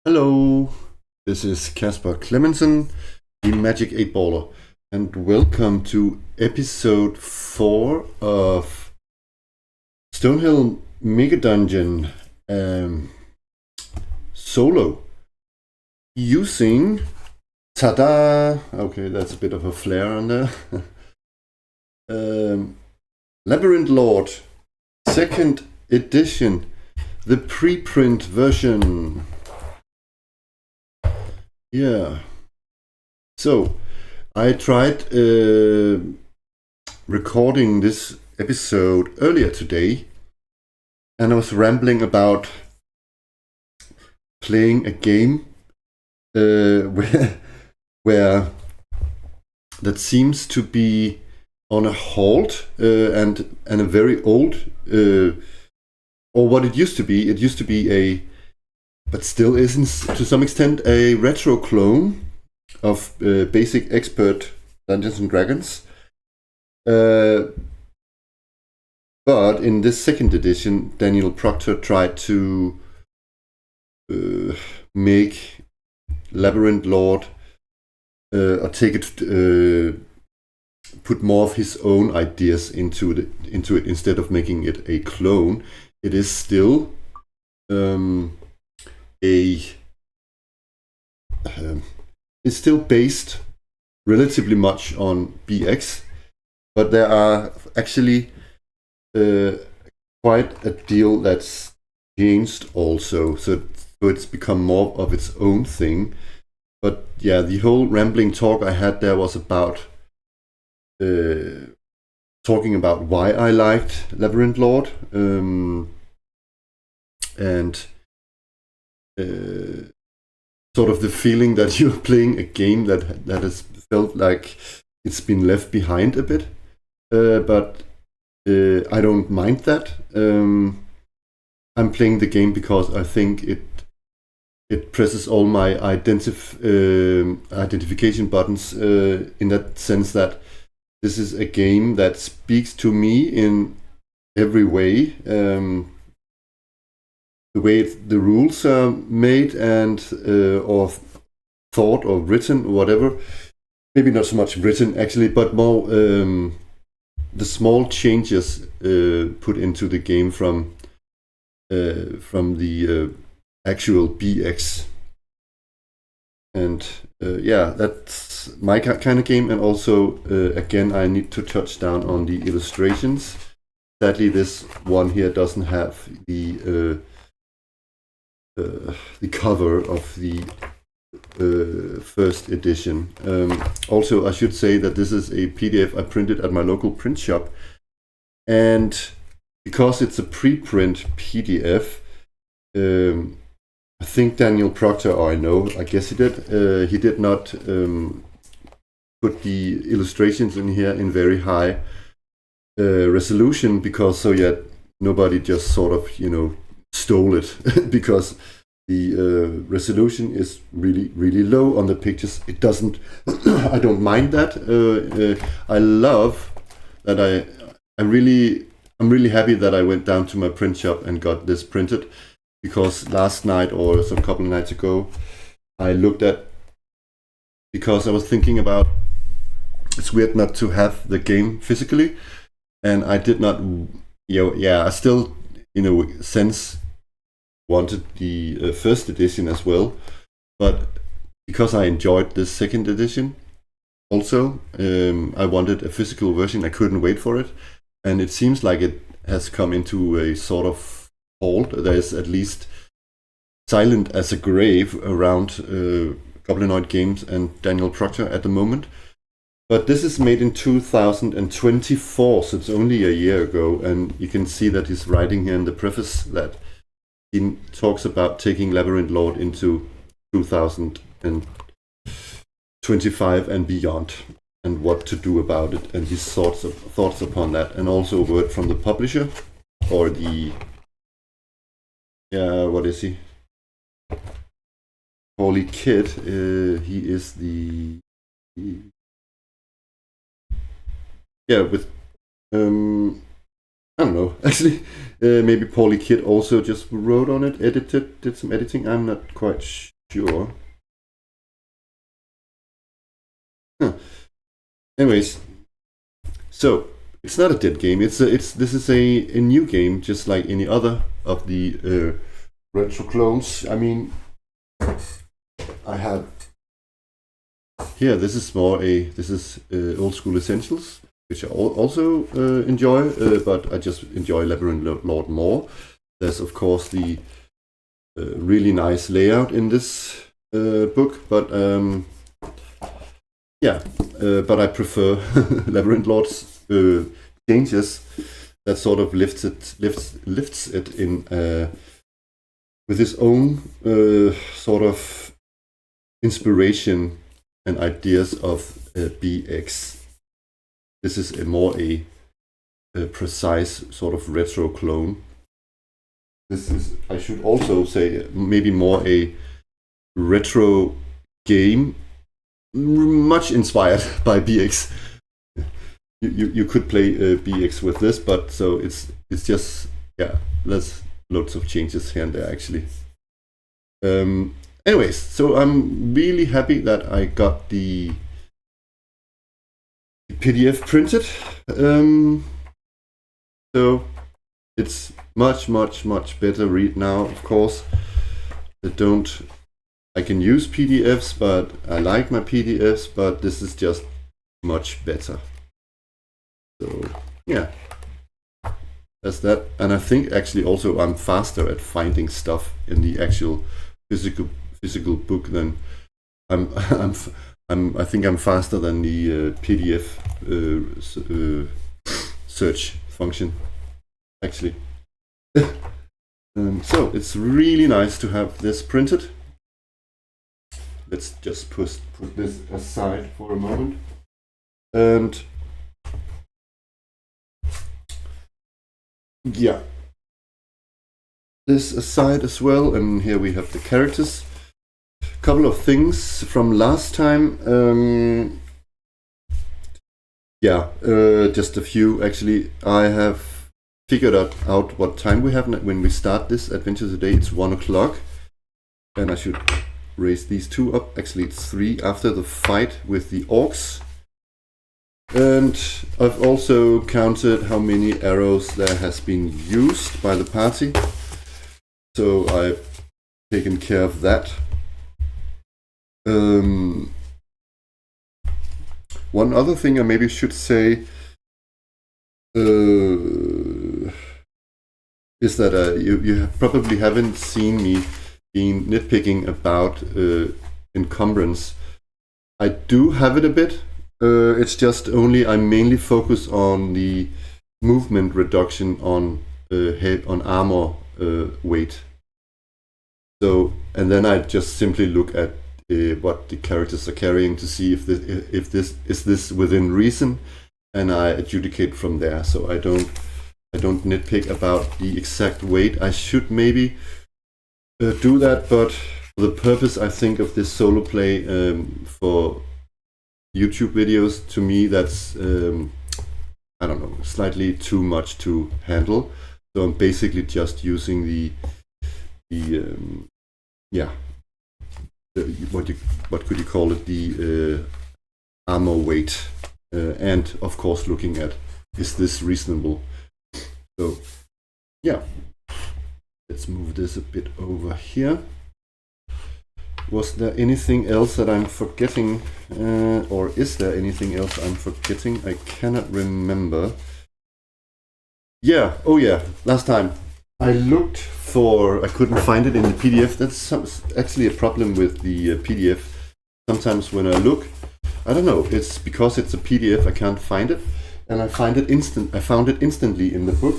Hello, this is Casper Clemenson, the Magic 8-Baller, and welcome to episode 4 of Stonehell Megadungeon Solo, using, tada, okay, that's a bit of a flare on there, Labyrinth Lord, 2nd edition, the preprint version. Yeah, so I tried recording this episode earlier today, and I was rambling about playing a game where that seems to be on a halt and a very old, or what it used to be. It used to be a, but still isn't to some extent, a retro clone of basic expert Dungeons and Dragons. But in this 2nd edition, Daniel Proctor tried to make Labyrinth Lord or take it, put more of his own ideas into it instead of making it a clone. It is still it's still based relatively much on BX, but there are actually quite a deal that's changed also, so it's become more of its own thing. But yeah, the whole rambling talk I had there was about talking about why I liked Labyrinth Lord, and sort of the feeling that you're playing a game that has felt like it's been left behind a bit, but I don't mind that. I'm playing the game because I think it presses all my identification buttons, in that sense that this is a game that speaks to me in every way. The way the rules are made and or thought or written or whatever. Maybe not so much written actually, but more the small changes put into the game from the actual BX. And yeah, that's my kind of game. And also, again, I need to touch down on the illustrations. Sadly, this one here doesn't have the cover of the 1st edition. Also, I should say that this is a PDF I printed at my local print shop, and because it's a preprint PDF, I think Daniel Proctor, or I guess he did not put the illustrations in here in very high resolution, because so yet nobody just sort of stole it because the resolution is really low on the pictures. It doesn't I don't mind that. I love that I'm really happy that I went down to my print shop and got this printed, because last night or some couple of nights ago I looked at, because I was thinking about, it's weird not to have the game physically, and I did not, I still sense wanted the 1st edition as well, but because I enjoyed the 2nd edition also, I wanted a physical version. I couldn't wait for it, and it seems like it has come into a sort of halt. There's at least silent as a grave around Goblinoid Games and Daniel Proctor at the moment. But this is made in 2024, so it's only a year ago, and you can see that he's writing here in the preface that he talks about taking Labyrinth Lord into 2025 and beyond, and what to do about it, and his thoughts upon that, and also a word from the publisher, or the, what is he? Paulie Kidd. He is the with I don't know, actually. Maybe Paulie Kidd also just wrote on it, did some editing. I'm not quite sure. Huh. Anyways, so it's not a dead game. This is a new game, just like any other of the retro clones. I mean, I have here. This is old school essentials, which I also enjoy, but I just enjoy Labyrinth Lord more. There's of course the really nice layout in this book, but yeah, but I prefer Labyrinth Lord's changes that sort of lifts it in with his own sort of inspiration and ideas of BX. This is a precise sort of retro clone. This is, I should also say, maybe more a retro game, much inspired by BX. You could play BX with this, but so it's just, yeah, there's loads of changes here and there actually. Anyways, so I'm really happy that I got the PDF printed. So it's much better read now, of course. I can use PDFs, but I like my PDFs, but this is just much better. So yeah, that's that. And I think actually also I'm faster at finding stuff in the actual physical book than I think I'm faster than the PDF search function actually. So it's really nice to have this printed. Let's just put this aside for a moment. And yeah, this aside as well. And here we have the characters. Couple of things from last time. Yeah, just a few actually. I have figured out what time we have when we start this adventure today. It's 1 o'clock, and I should raise these two up. Actually, it's 3 after the fight with the orcs. And I've also counted how many arrows there has been used by the party. So I've taken care of that. One other thing I maybe should say is that you probably haven't seen me being nitpicking about encumbrance. I do have it a bit. It's just I mainly focus on the movement reduction on armor weight. So, and then I just simply look at what the characters are carrying to see if this is within reason, and I adjudicate from there. So I don't nitpick about the exact weight. I should maybe do that, but for the purpose I think of this solo play for YouTube videos, to me that's I don't know, slightly too much to handle. So I'm basically just using the what could you call it, the armor weight, and of course looking at, is this reasonable? So yeah, let's move this a bit over here. Was there anything else that I'm forgetting, or is there anything else I'm forgetting? I cannot remember. Yeah, oh yeah, last time I looked I couldn't find it in the PDF. That's actually a problem with the PDF. Sometimes when I look, I don't know, it's because it's a PDF I can't find it, and I found it instantly in the book.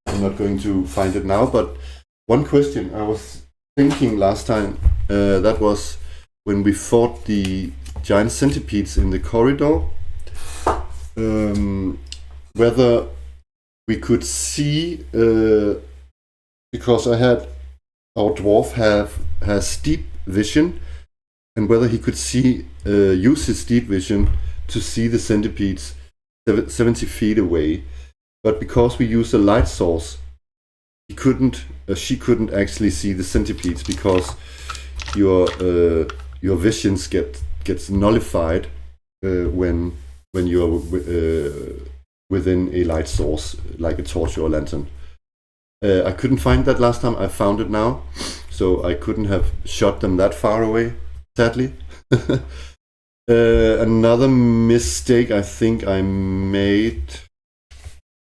I'm not going to find it now, but one question I was thinking last time, that was when we fought the giant centipedes in the corridor, whether we could see, because our dwarf has deep vision, and whether he could use his deep vision to see the centipedes 70 feet away. But because we use a light source, she couldn't actually see the centipedes, because your visions gets nullified when you are within a light source like a torch or a lantern. I couldn't find that last time. I found it now, so I couldn't have shot them that far away, sadly. Another mistake I think I made.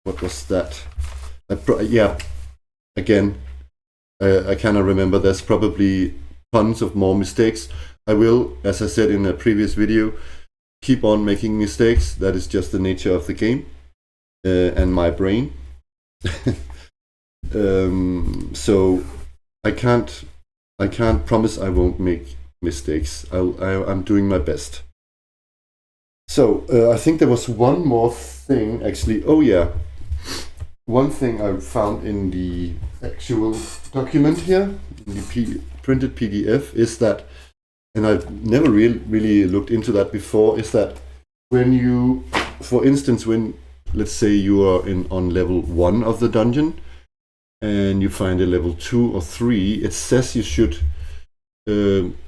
What was that? Yeah, again, I cannot remember. There's probably tons of more mistakes. I will, as I said in a previous video, keep on making mistakes. That is just the nature of the game and my brain. So I can't promise I won't make mistakes. I'm doing my best. So I think there was one more thing actually. Oh yeah, one thing I found in the actual document here, in the printed PDF, is that, and I've never really looked into that before, is that when you, for instance, when let's say you are on level 1 of the dungeon and you find a level 2 or 3, it says you should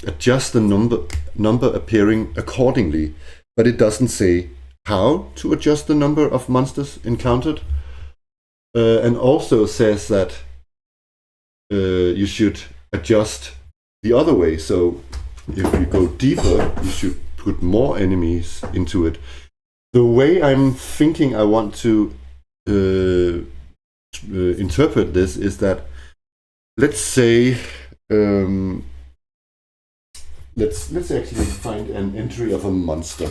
adjust the number appearing accordingly, but it doesn't say how to adjust the number of monsters encountered, and also says that you should adjust the other way. So if you go deeper, you should put more enemies into it. The way I'm thinking I want to interpret this is that, let's say, let's actually find an entry of a monster.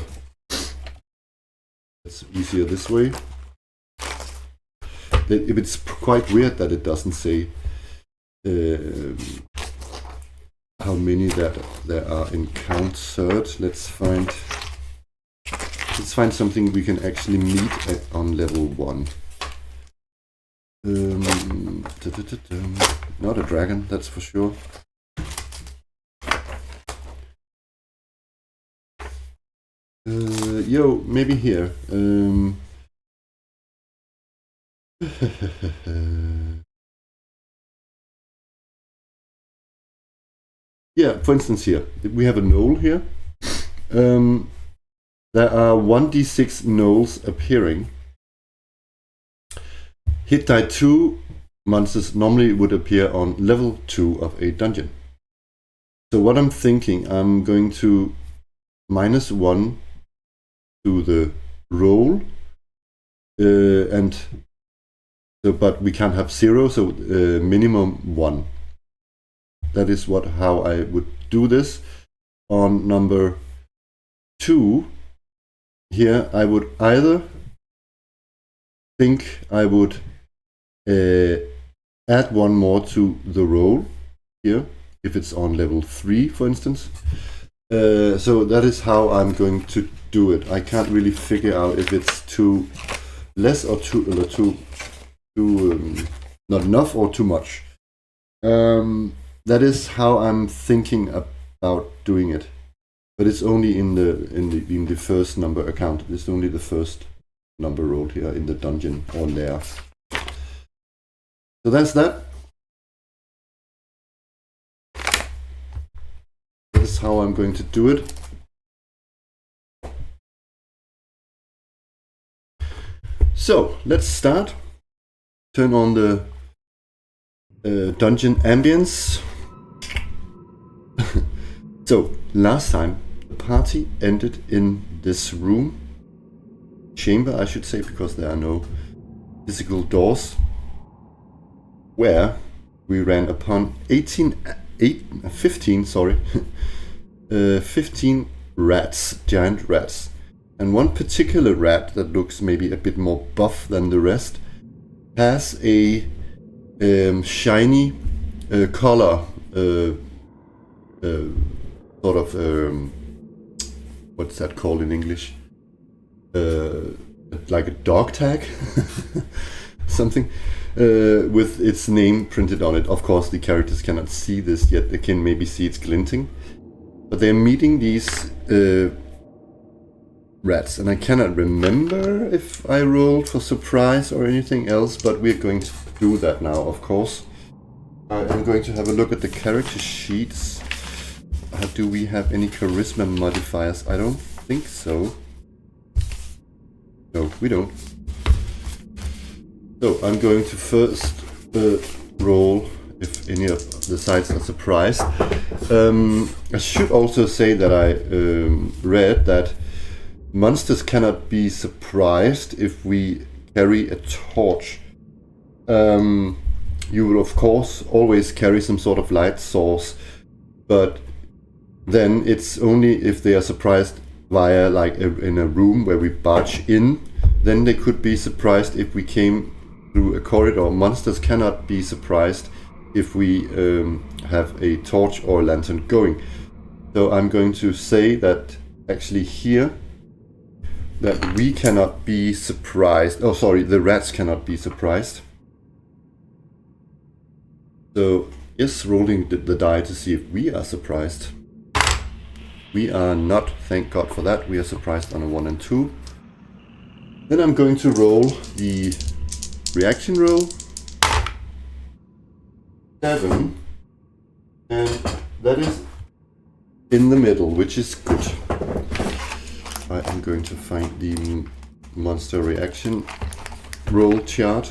It's easier this way. It's quite weird that it doesn't say how many that there are encountered. Let's find something we can actually meet on level 1. Not a dragon, that's for sure. Maybe here. Yeah, for instance here, we have a knoll here. There are 1d6 knolls appearing. Hit die 2 monsters normally would appear on level 2 of a dungeon. So what I'm thinking, I'm going to -1 to the roll, and so, but we can't have 0, so minimum 1. That is how I would do this. On number 2 here, I would either think I would add 1 more to the roll here, if it's on level 3, for instance. So that is how I'm going to do it. I can't really figure out if it's too less or too not enough or too much. That is how I'm thinking about doing it, but it's only in the first number account. It's only the first number rolled here in the dungeon or lair. So that's that. That is how I'm going to do it. So let's start. Turn on the dungeon ambience. So last time the party ended in this room, chamber I should say, because there are no physical doors, where we ran upon 15 rats, giant rats, and one particular rat that looks maybe a bit more buff than the rest has a shiny collar, sort of what's that called in English? Like a dog tag, something, with its name printed on it. Of course, the characters cannot see this yet. They can maybe see it's glinting, but they're meeting these rats, and I cannot remember if I rolled for surprise or anything else, but we're going to do that now, of course. I'm going to have a look at the character sheets. do we have any charisma modifiers? I don't think so. No, we don't. So I'm going to first roll if any of the sides are surprised. I should also say that I read that monsters cannot be surprised if we carry a torch. You will of course always carry some sort of light source, but then it's only if they are surprised via in a room where we barge in, then they could be surprised if we came through a corridor. Monsters cannot be surprised if we have a torch or a lantern going. So I'm going to say that actually here that we cannot be surprised. Oh, sorry, the rats cannot be surprised. So yes, rolling the die to see if we are surprised. We are not, thank God for that. We are surprised on a 1 and 2. Then I'm going to roll the reaction roll. 7. And that is in the middle, which is good. I'm going to find the monster reaction roll chart.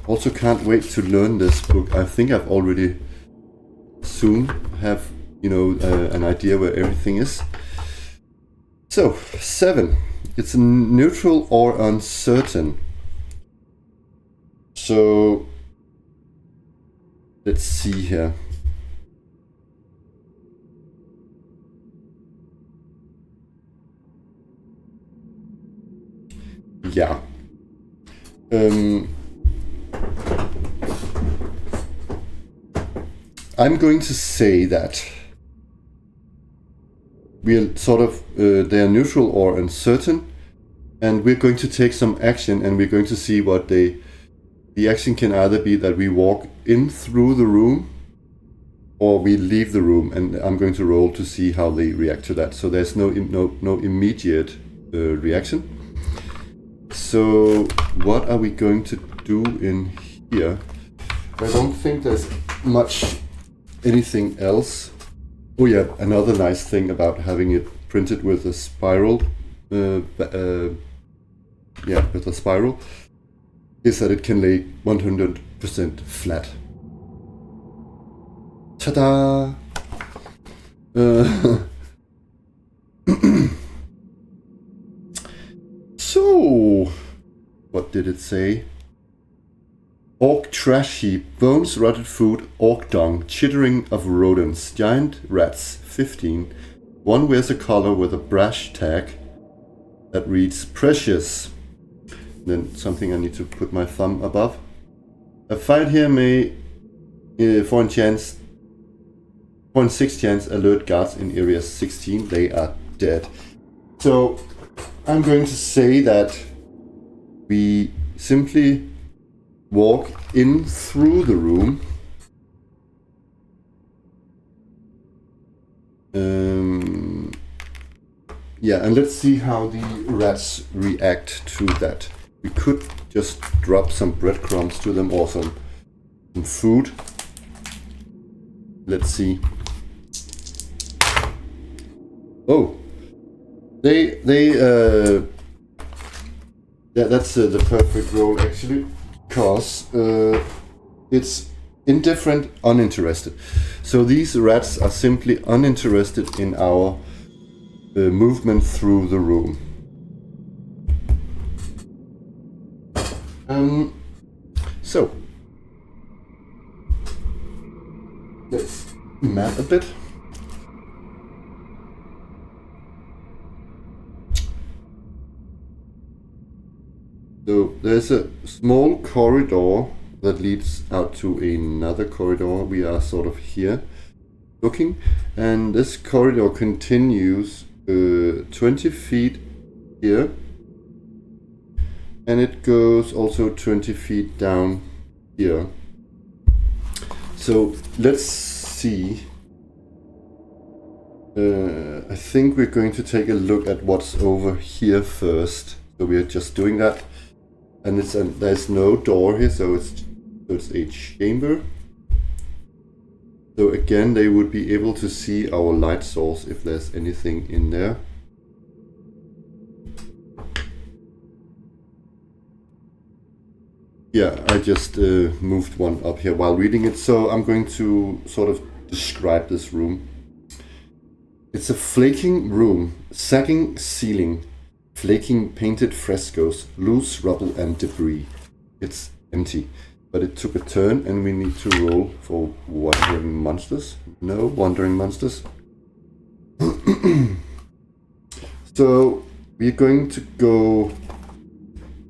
Also can't wait to learn this book. I think I've already soon have, you know, an idea where everything is. So, 7. It's neutral or uncertain. So, let's see here. Yeah. I'm going to say that we're sort of, they are neutral or uncertain, and we're going to take some action, and we're going to see what the action can either be that we walk in through the room or we leave the room, and I'm going to roll to see how they react to that. So there's no immediate reaction. So what are we going to do in here? I don't think there's much anything else. Oh yeah, another nice thing about having it printed with a spiral, with a spiral, is that it can lay 100% flat. Ta-da! So, what did it say? Orc trash heap, bones, rotted food, orc dung, chittering of rodents, giant rats, 15. One wears a collar with a brash tag that reads precious. Then something I need to put my thumb above. A fight here may, for a chance, 0.6 chance, alert guards in area 16. They are dead. So I'm going to say that we simply walk in through the room. Yeah, and let's see how the rats react to that. We could just drop some breadcrumbs to them or some food. Let's see. Oh, that's the perfect roll actually. Because it's indifferent, uninterested. So these rats are simply uninterested in our movement through the room. So let's map a bit. So there's a small corridor that leads out to another corridor. We are sort of here looking, and this corridor continues 20 feet here, and it goes also 20 feet down here. So let's see. I think we're going to take a look at what's over here first. So we are just doing that. And there's no door here, so it's a chamber. So again, they would be able to see our light source if there's anything in there. Yeah, I just moved one up here while reading it, so I'm going to sort of describe this room. It's a flaking room, sagging ceiling, flaking painted frescoes, loose rubble and debris. It's empty, but it took a turn and we need to roll for wandering monsters. No wandering monsters. So we're going to go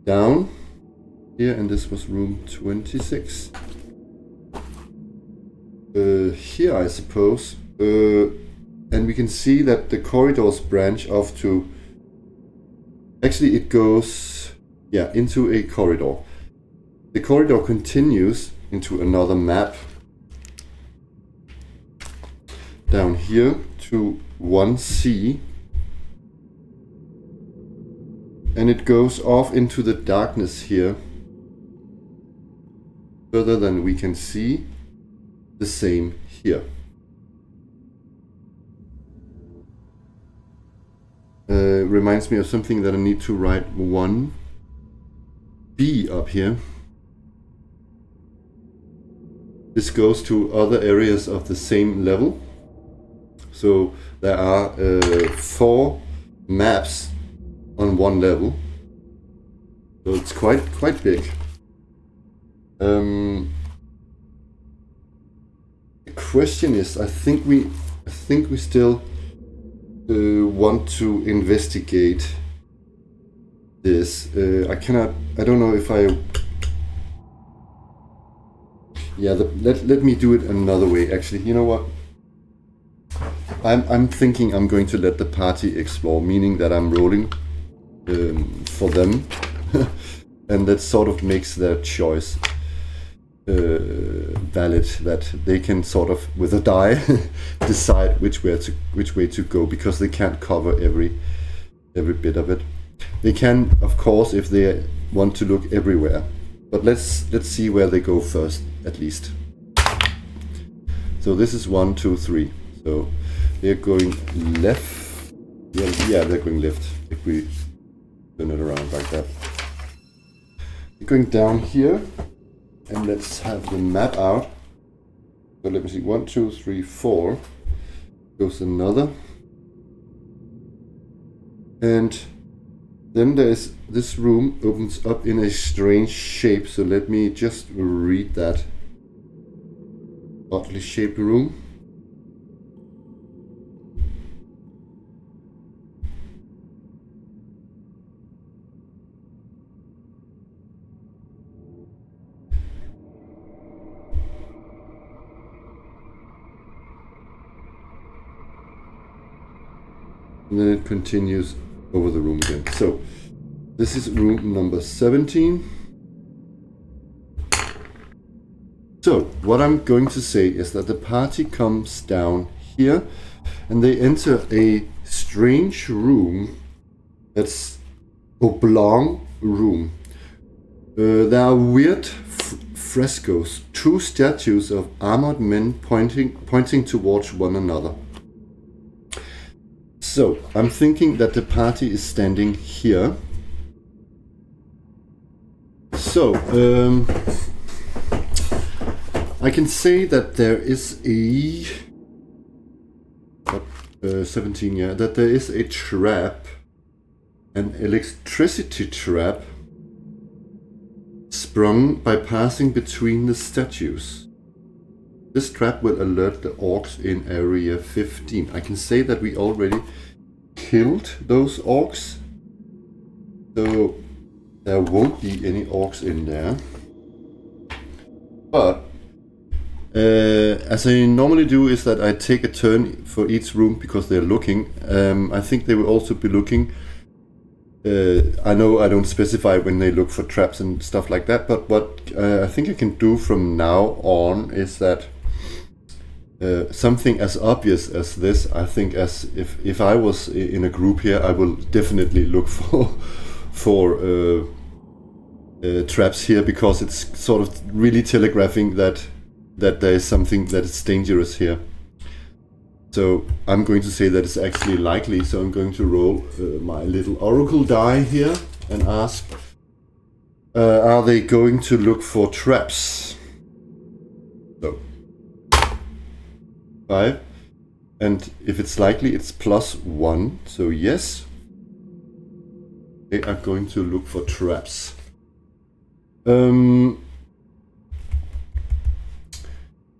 down here, and this was room 26. Here, I suppose. And we can see that the corridors branch off to... Actually, it goes, yeah, into a corridor. The corridor continues into another map. Down here to 1C. And it goes off into the darkness here. Further than we can see. The same here. Reminds me of something that I need to write 1B up here. This goes to other areas of the same level. So there are 4 maps on one level. So it's quite big. The question is, I think we still want to investigate this. I don't know if I... Yeah, let me do it another way, actually. You know what? I'm thinking I'm going to let the party explore, meaning that I'm rolling for them. And that sort of makes their choice valid, that they can sort of, with a die, decide which way to go, because they can't cover every bit of it. They can, of course, if they want to look everywhere, but let's see where they go first, at least. So this is 1, 2, 3. So they're going left. Yeah, they're going left if we turn it around like that. They're going down here. And let's have the map out. So let me see, 1, 2, 3, 4. Goes another. And then there's this room opens up in a strange shape. So let me just read that. Oddly shaped room. And then it continues over the room again. So this is room number 17. So what I'm going to say is that the party comes down here and they enter a strange room. That's oblong room. There are weird frescoes, 2 statues of armored men pointing towards one another. So, I'm thinking that the party is standing here. So, I can say that there is a... 17, yeah, that there is a trap, an electricity trap, sprung by passing between the statues. This trap will alert the orcs in area 15. I can say that we already killed those orcs, so there won't be any orcs in there. But as I normally do is that I take a turn for each room because they're looking. I think they will also be looking. I know I don't specify when they look for traps and stuff like that, but what I think I can do from now on is that something as obvious as this, I think, as if I was in a group here, I will definitely look for traps here, because it's sort of really telegraphing that there is something that is dangerous here. So I'm going to say that it's actually likely. So I'm going to roll my little oracle die here and ask, are they going to look for traps? So 5. And if it's likely, it's +1. So yes, they are going to look for traps.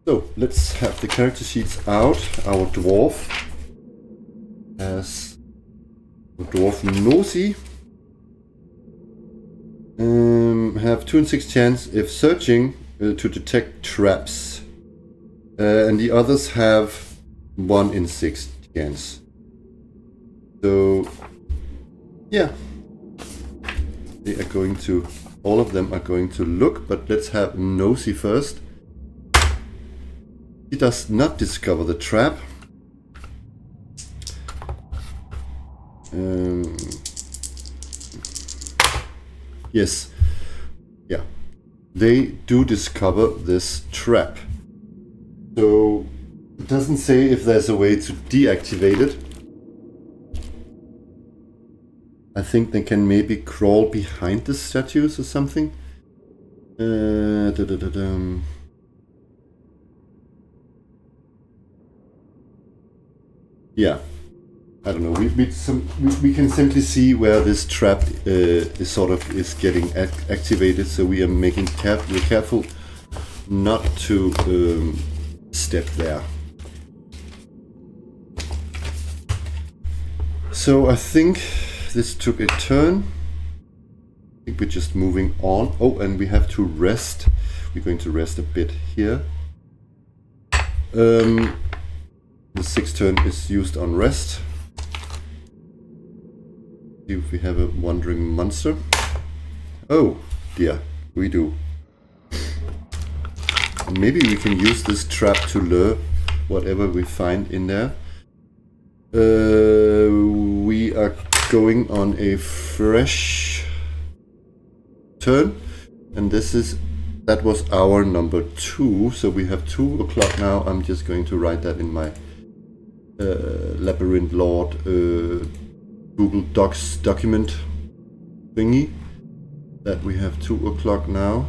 So let's have the character sheets out. Our dwarf has dwarf nosy. Have 2 in 6 chance if searching to detect traps, and the others have 1 in 6 chance. So yeah, they are going to, all of them are going to look, but let's have nosy first. He does not discover the trap. Yes, yeah, they do discover this trap. So it doesn't say if there's a way to deactivate it. I think they can maybe crawl behind the statues or something. Yeah, I don't know. We can simply see where this trap is getting activated. So we are making we're careful not to step there. So I think this took a turn. I think we're just moving on. Oh, and we have to rest. We're going to rest a bit here. The 6th turn is used on rest. See if we have a wandering monster. Oh dear, we do. Maybe we can use this trap to lure whatever we find in there. We are going on a fresh turn, and that was our number 2. So we have 2 o'clock now. I'm just going to write that in my Labyrinth Lord Google Docs document thingy, that we have 2 o'clock now,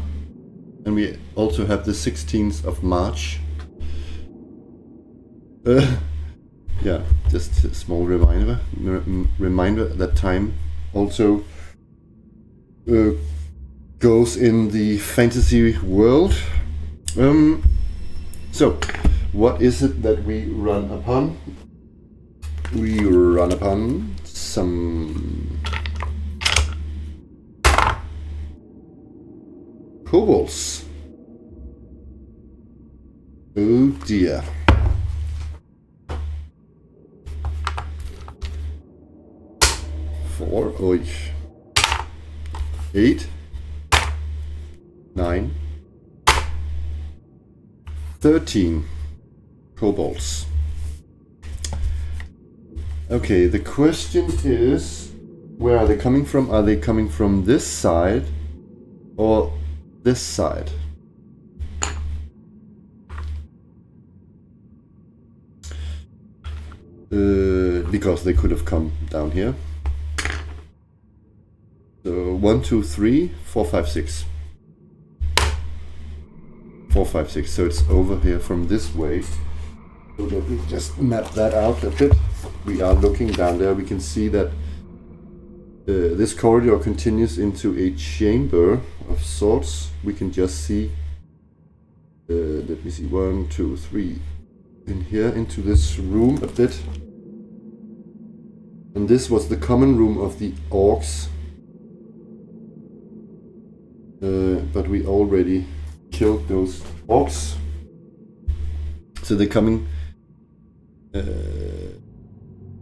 and we also have the 16th of March. Yeah, just a small reminder that time also goes in the fantasy world. So what is it that we run upon? We run upon some kobolds. Oh dear. Four, 8, 9, 13 kobolds. Okay, the question is, where are they coming from? Are they coming from this side or this side? Because they could have come down here. So 1, 2, 3, 4, 5, 6. 4, 5, 6. So it's over here from this way. So let me just map that out a bit. We are looking down there. We can see that this corridor continues into a chamber of sorts. We can just see, let me see, 1, 2, 3, in here into this room a bit. And this was the common room of the orcs. But we already killed those orcs. So they're coming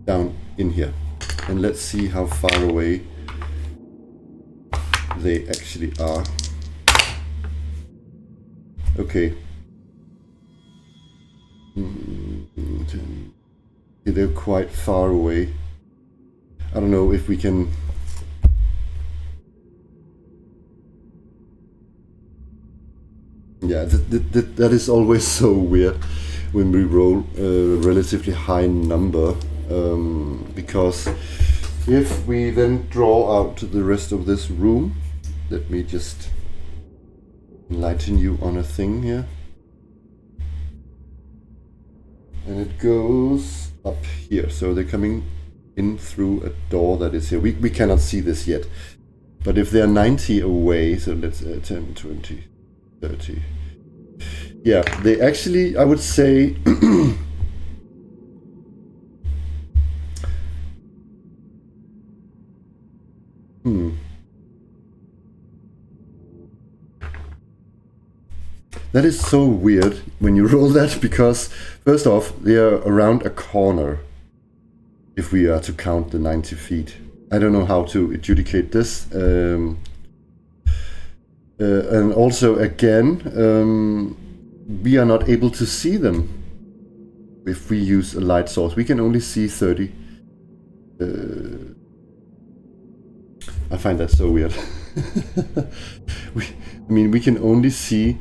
down in here. And let's see how far away they actually are. Okay. They're quite far away. I don't know if we can Yeah, that is always so weird when we roll a relatively high number, because if we then draw out the rest of this room, let me just enlighten you on a thing here. And it goes up here, so they're coming in through a door that is here. We cannot see this yet, but if they're 90 away, so let's 10, 20, 30. Yeah, they actually, I would say, That is so weird when you roll that, because first off, they are around a corner if we are to count the 90 feet. I don't know how to adjudicate this. And also, again, we are not able to see them if we use a light source. We can only see 30. I find that so weird. We can only see.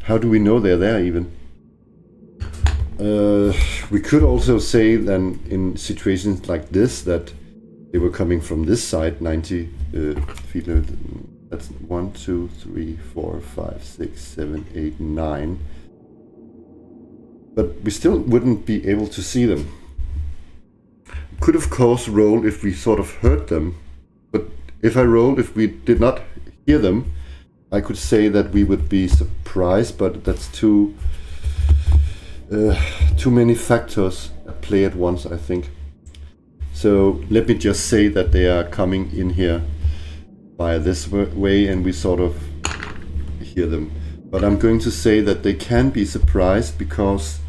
How do we know they're there even? We could also say then in situations like this that they were coming from this side, 90 feet. That's 1, 2, 3, 4, 5, 6, 7, 8, 9. But we still wouldn't be able to see them. Could of course roll if we sort of heard them, but if I roll if we did not hear them, I could say that we would be surprised, but that's too many factors at play at once, I think. So let me just say that they are coming in here by this way and we sort of hear them. But I'm going to say that they can be surprised because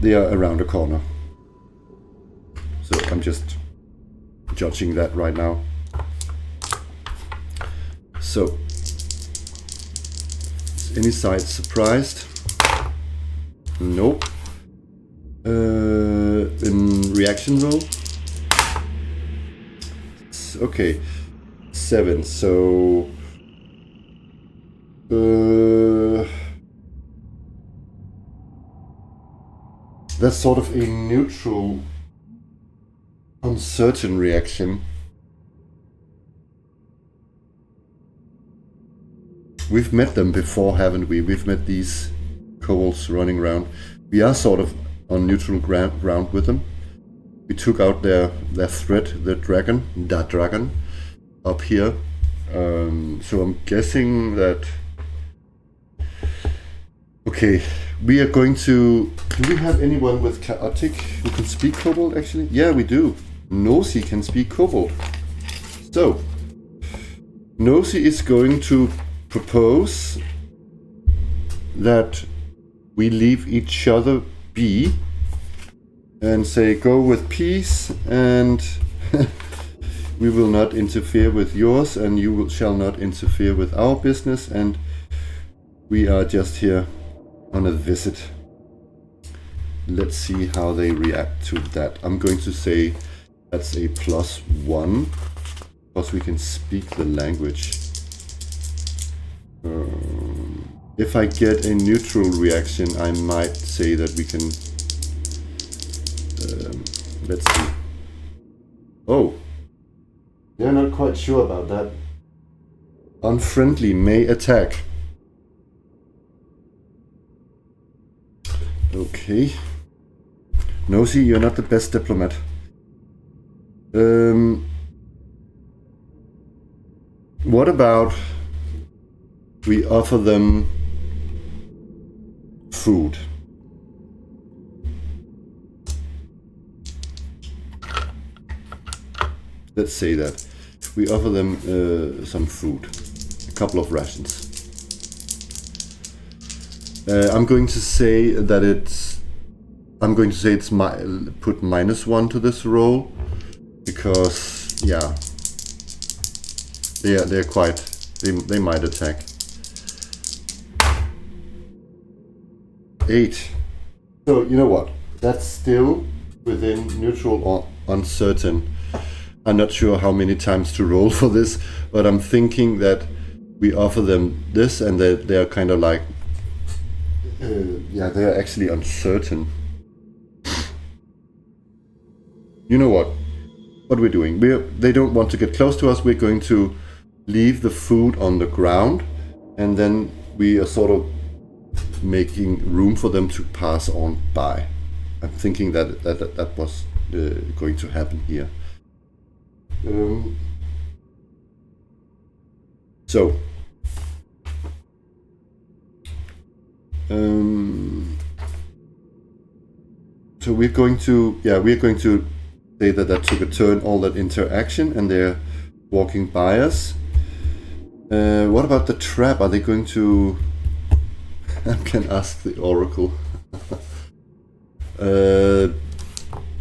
they are around a corner. So I'm just judging that right now. So, is any side surprised? Nope. In reaction roll? Okay. 7, so... that's sort of a neutral, uncertain reaction. We've met them before, haven't we? We've met these kobolds running around. We are sort of on neutral ground with them. We took out their threat, the dragon, up here. So I'm guessing that... Okay, we are going to... Do we have anyone with chaotic who can speak kobold, actually? Yeah, we do. Nosy can speak kobold. So, Nosy is going to propose that we leave each other be and say go with peace, and we will not interfere with yours and you shall not interfere with our business, and we are just here on a visit. Let's see how they react to that. I'm going to say that's a +1 because we can speak the language. If I get a neutral reaction, I might say that we can... let's see. Oh, they're not quite sure about that. Unfriendly may attack. Okay. Nosy, you're not the best diplomat. What about we offer them food? Let's say that. We offer them some food. A couple of rations. I'm going to say that it's... I'm going to say it's put -1 to this roll. Because, yeah. They're quite... They might attack. 8. So, you know what? That's still within neutral or uncertain. I'm not sure how many times to roll for this, but I'm thinking that we offer them this, and they're kind of like, yeah, they're actually uncertain. You know what we're doing? They don't want to get close to us. We're going to leave the food on the ground, and then we are sort of making room for them to pass on by. I'm thinking that was going to happen here. So we're going to say that took a turn, all that interaction, and they're walking by us. What about the trap? Are they going to... I can ask the oracle.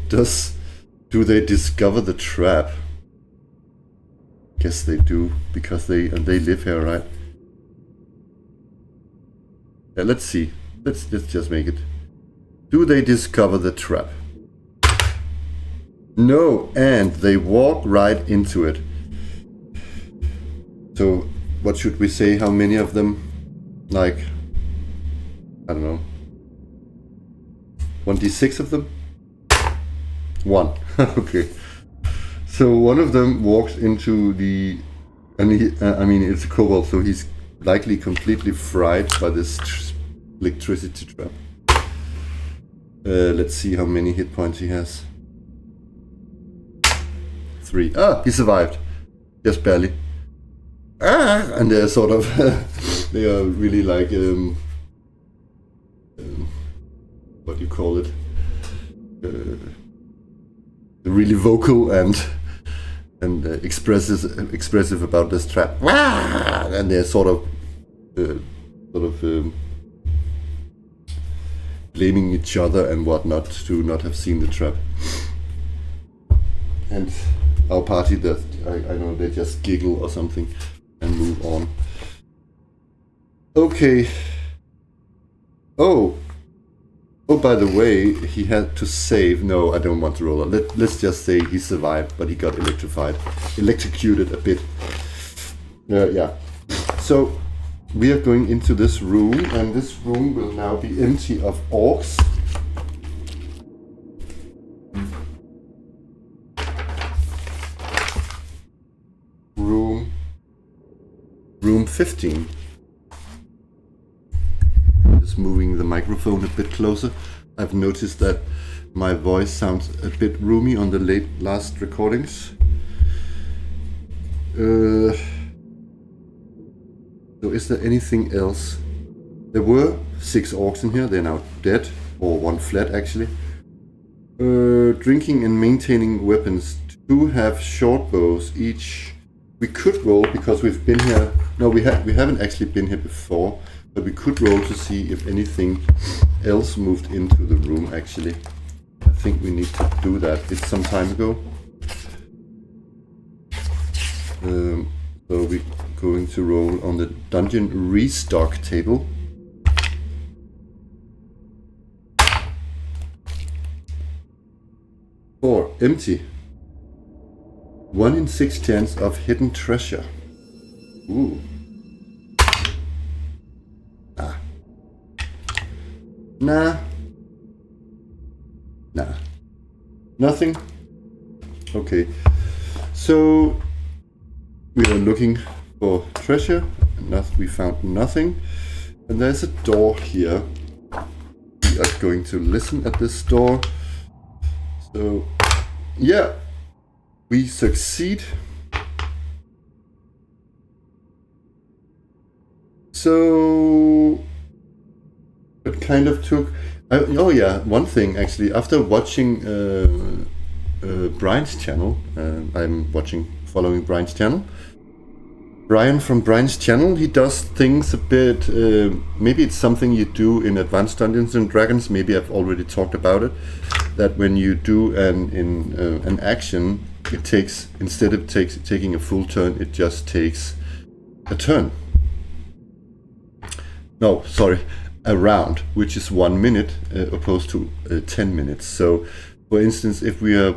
Do they discover the trap? Guess they do, because they live here, right? Yeah, let's see. Let's just make it. Do they discover the trap? No, and they walk right into it. So, what should we say? How many of them? Like, I don't know. 1d6 of them? 1. Okay. So one of them walks into the... And I mean, it's a kobold, so he's likely completely fried by this electricity trap. Let's see how many hit points he has. 3. Ah, he survived. Just barely. Ah, and they're sort of... they are really like... what do you call it? Really vocal and expressive about this trap. And they're sort of blaming each other and whatnot to not have seen the trap. And our party, that I know, they just giggle or something and move on. Okay. Oh, by the way, he had to save. No, I don't want to roll it. Let's just say he survived, but he got electrocuted a bit. Yeah. So we are going into this room, and this room will now be empty of orcs. Room 15. Just moving the microphone a bit closer. I've noticed that my voice sounds a bit roomy on the last recordings. So is there anything else? There were 6 orcs in here. They're now dead, or 1 fled actually. Drinking and maintaining weapons. 2 have short bows each. We could roll, because we've been here. No, we haven't actually been here before, but we could roll to see if anything else moved into the room actually. I think we need to do that. It's some time ago. So we're going to roll on the dungeon restock table. Or empty. 1 in 6 chance of hidden treasure. Ooh. Nah. Nothing? Okay. So we are looking for treasure. We found nothing. And there's a door here. We are going to listen at this door. So yeah, we succeed. So it kind of took... oh yeah, one thing actually. After watching Brian's channel, I'm following Brian's channel. Brian from Brian's channel, he does things a bit... maybe it's something you do in Advanced Dungeons and Dragons. Maybe I've already talked about it. That when you do an action, it takes, instead of taking a full turn, it just takes a turn. No, sorry, a round, which is 1 minute opposed to 10 minutes. So, for instance, if we are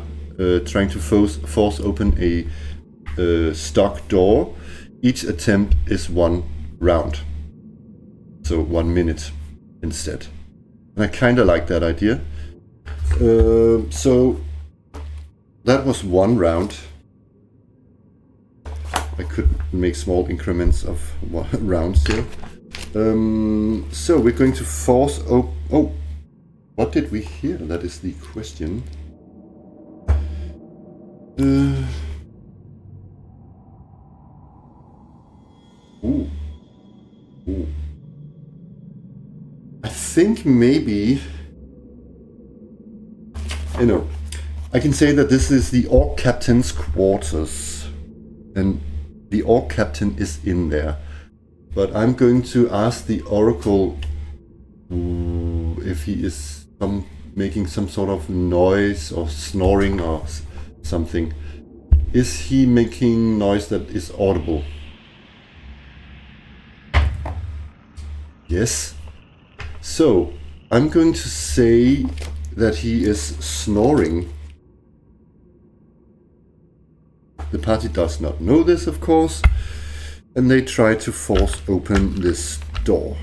trying to force open a stock door, each attempt is 1 round. So 1 minute instead. And I kind of like that idea. So that was 1 round. I could make small increments of rounds here. So we're going to force... Oh, what did we hear? That is the question. Ooh. I think maybe... You know, I can say that this is the Orc Captain's quarters. And the Orc Captain is in there. But I'm going to ask the Oracle if he is making some sort of noise or snoring or something. Is he making noise that is audible? Yes. So I'm going to say that he is snoring. The party does not know this, of course, and they try to force open this door.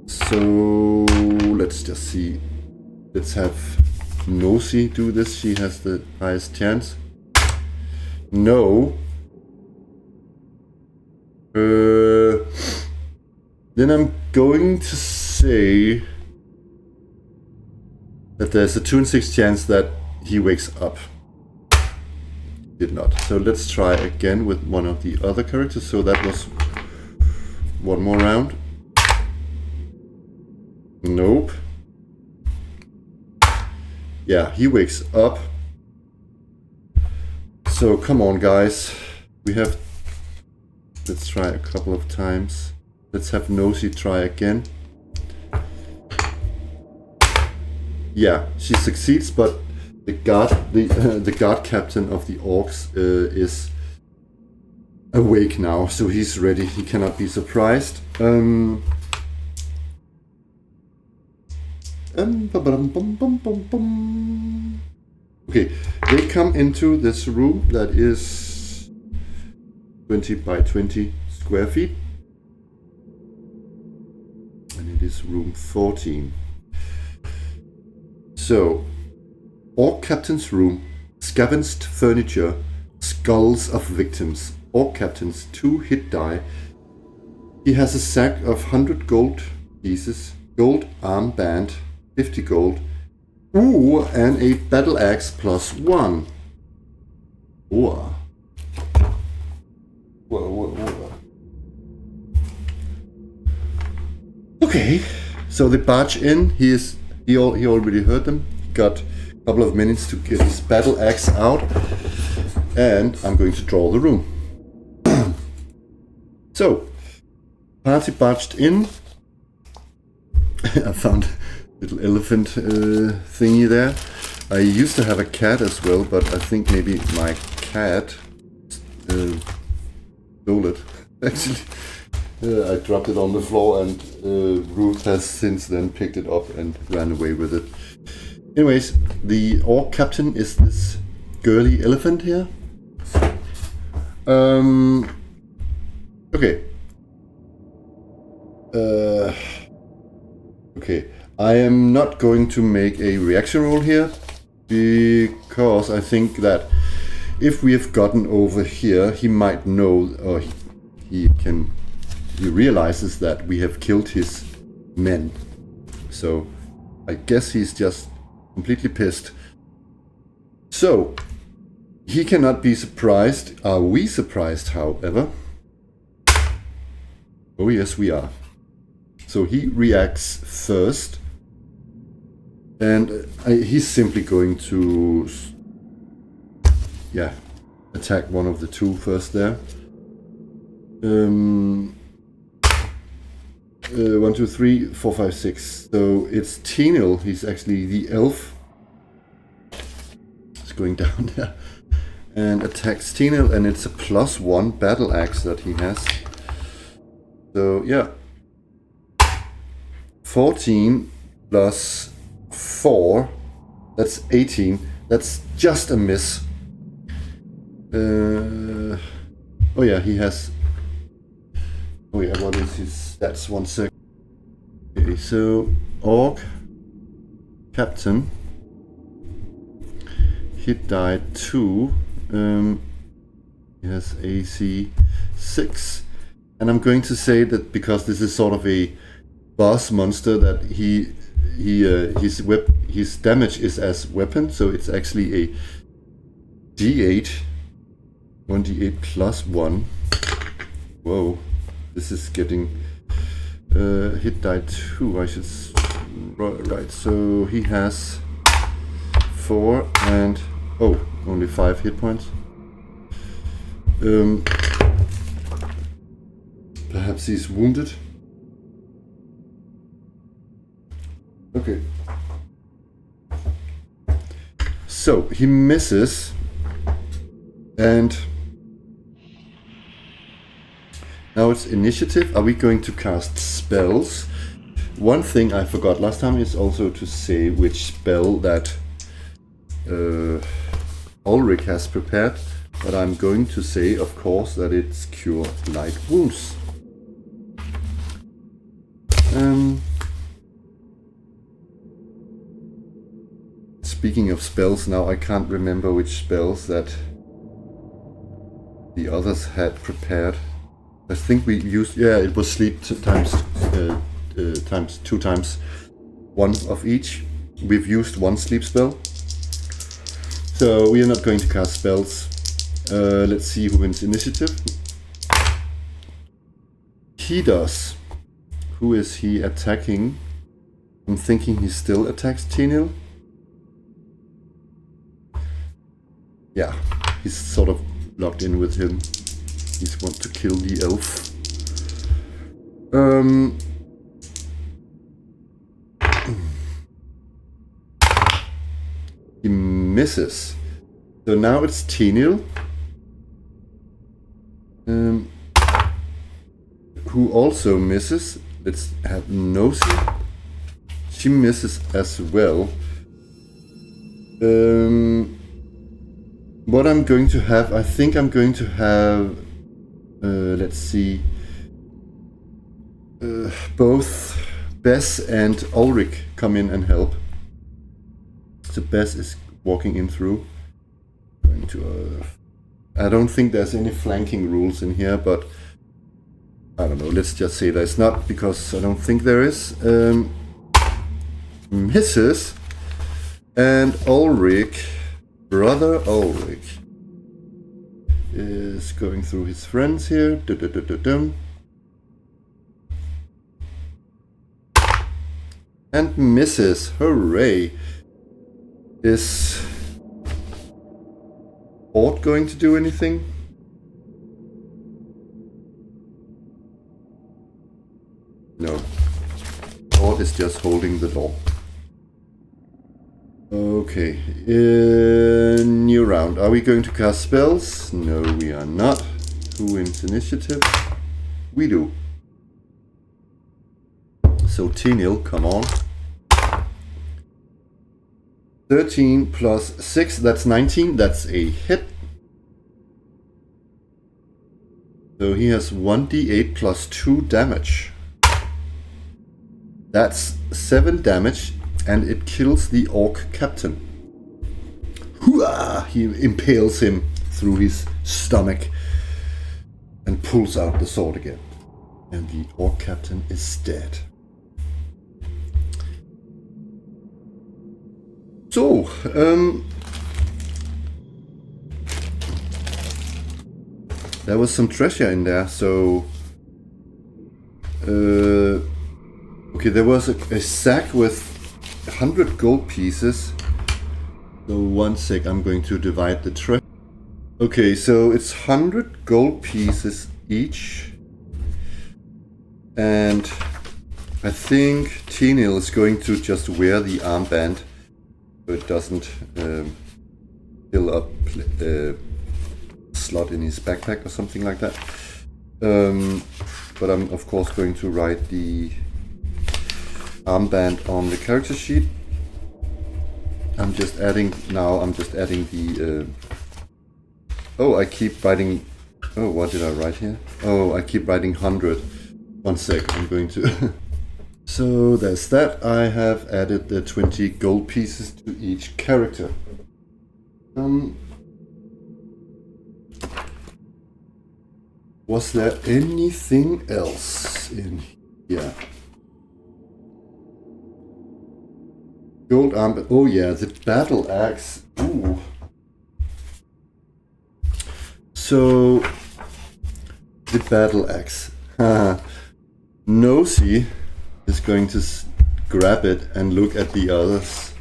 So let's just see. Let's have Nosy do this. She has the highest chance. No. Then I'm going to say that there's a 2 in 6 chance that he wakes up. Did not. So let's try again with one of the other characters. So that was 1 more round. Nope. Yeah, he wakes up. So come on, guys. We have... Let's try a couple of times. Let's have Nosy try again. Yeah, she succeeds, but the guard captain of the orcs is awake now, so he's ready. He cannot be surprised. Okay, they come into this room that is 20 by 20 square feet. And it is room 14. So, Orc Captain's room, scavenged furniture, skulls of victims. Orc Captain's 2 hit die. He has a sack of 100 gold pieces, gold armband, 50 gold. Ooh, and a battle axe +1. Whoa. Whoa. Okay, so they barge in. He already heard them. He got a couple of minutes to get his battle axe out, and I'm going to draw the room. So, party barged in. I found a little elephant thingy there. I used to have a cat as well, but I think maybe my cat stole it. Actually, I dropped it on the floor, and Ruth has since then picked it up and ran away with it. Anyways, the Orc Captain is this girly elephant here. Okay. Okay. I am not going to make a reaction roll here, because I think that if we have gotten over here, he might know, or he realizes that we have killed his men. So I guess he's just completely pissed. So he cannot be surprised. Are we surprised, however? Oh yes, we are. So he reacts first, and he's simply going to, yeah, attack one of the 2 first there. 1, 2, 3, 4, 5, 6. So it's Tenil. He's actually the elf. It's going down there and attacks Tenil, and it's a +1 battle axe that he has. So yeah, 14 plus 4, that's 18. That's just a miss. Oh yeah, he has... Oh yeah, what is his stats? 1 sec. Okay, so Orc Captain. Hit die 2. He has AC 6. And I'm going to say that because this is sort of a boss monster, that his damage is as weapon, so it's actually a D8. 1d8 plus 1. Whoa, this is getting hit die 2. I should right. So he has 4 and only 5 hit points. Perhaps he's wounded. Okay. So he misses, and now it's initiative. Are we going to cast spells? One thing I forgot last time is also to say which spell that Ulrich has prepared. But I'm going to say, of course, that it's Cure Light Wounds. Speaking of spells, now I can't remember which spells that the others had prepared. I think we used, yeah, it was sleep times 2 times 1 of each. We've used 1 sleep spell. So we are not going to cast spells. Let's see who wins initiative. He does. Who is he attacking? I'm thinking he still attacks Teniel. Yeah, he's sort of locked in with him. He wants to kill the elf. He misses. So now it's Teniel. Who also misses. Let's have Nosy. She misses as well. What I'm going to have, I think I'm going to have, let's see, both Bess and Ulrich come in and help. So Bess is walking in through. Going to, I don't think there's any flanking rules in here, but I don't know, let's just say there's not, because I don't think there is. Misses, and Ulrich, brother Ulrich, is going through his friends here. And misses, hooray. Is Ort going to do anything? No. Ort is just holding the door. Okay. New round. Are we going to cast spells? No, we are not. Who wins initiative? We do. So Teniel, come on. 13 plus 6, that's 19. That's a hit. So he has 1d8 plus 2 damage. That's 7 damage, and it kills the Orc Captain. Hooah! He impales him through his stomach and pulls out the sword again. And the Orc Captain is dead. So, there was some treasure in there, so... okay, there was a sack with 100 gold pieces. So 1 sec, I'm going to divide the treasure. Okay, so it's 100 gold pieces each. And I think Teniel is going to just wear the armband so it doesn't fill up slot in his backpack or something like that. But I'm of course going to write the armband on the character sheet. I'm just adding the Oh, I keep writing. Oh, what did I write here? Oh, I keep writing 100. 1 sec, I'm going to. So there's that. I have added the 20 gold pieces to each character. Was there anything else in here? Gold arm. Oh yeah, the battle axe. Ooh. So the battle axe. Nosy is going to grab it and look at the others,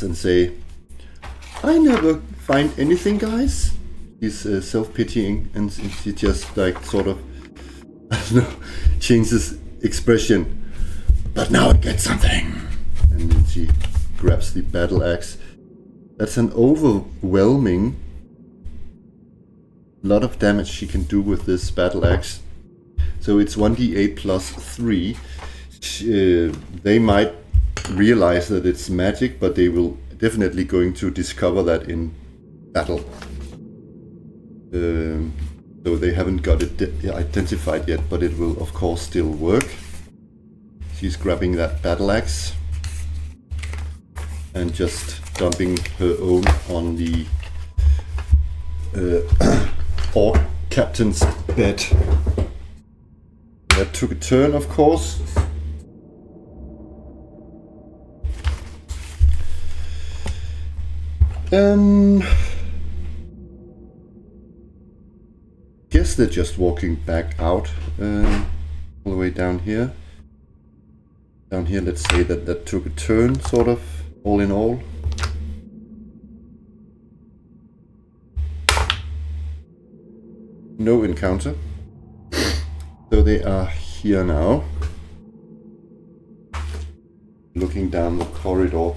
and say, "I never find anything, guys." He's self-pitying, and he just like sort of, I don't know, changes expression. But now I get something, and then she grabs the battle axe. That's an overwhelming lot of damage she can do with this battle axe. So it's 1d8 plus 3. They might realize that it's magic, but they will definitely going to discover that in battle. So they haven't got it identified yet, but it will of course still work. She's grabbing that battle axe and just dumping her own on the orc captain's bed. That took a turn, of course. Guess they're just walking back out all the way down here. Down here, let's say that took a turn, sort of, all in all. No encounter. So they are here now, looking down the corridor.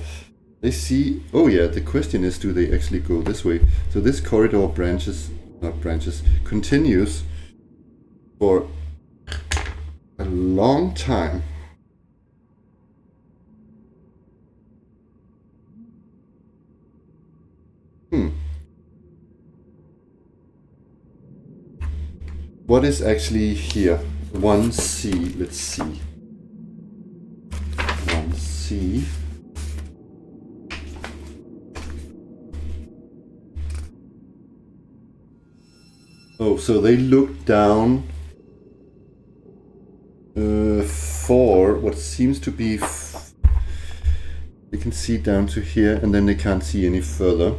They see, oh yeah, the question is, do they actually go this way? So this corridor continues for a long time. What is actually here? 1C, let's see. 1C. Oh, so they look down for what seems to be... They can see down to here, and then they can't see any further.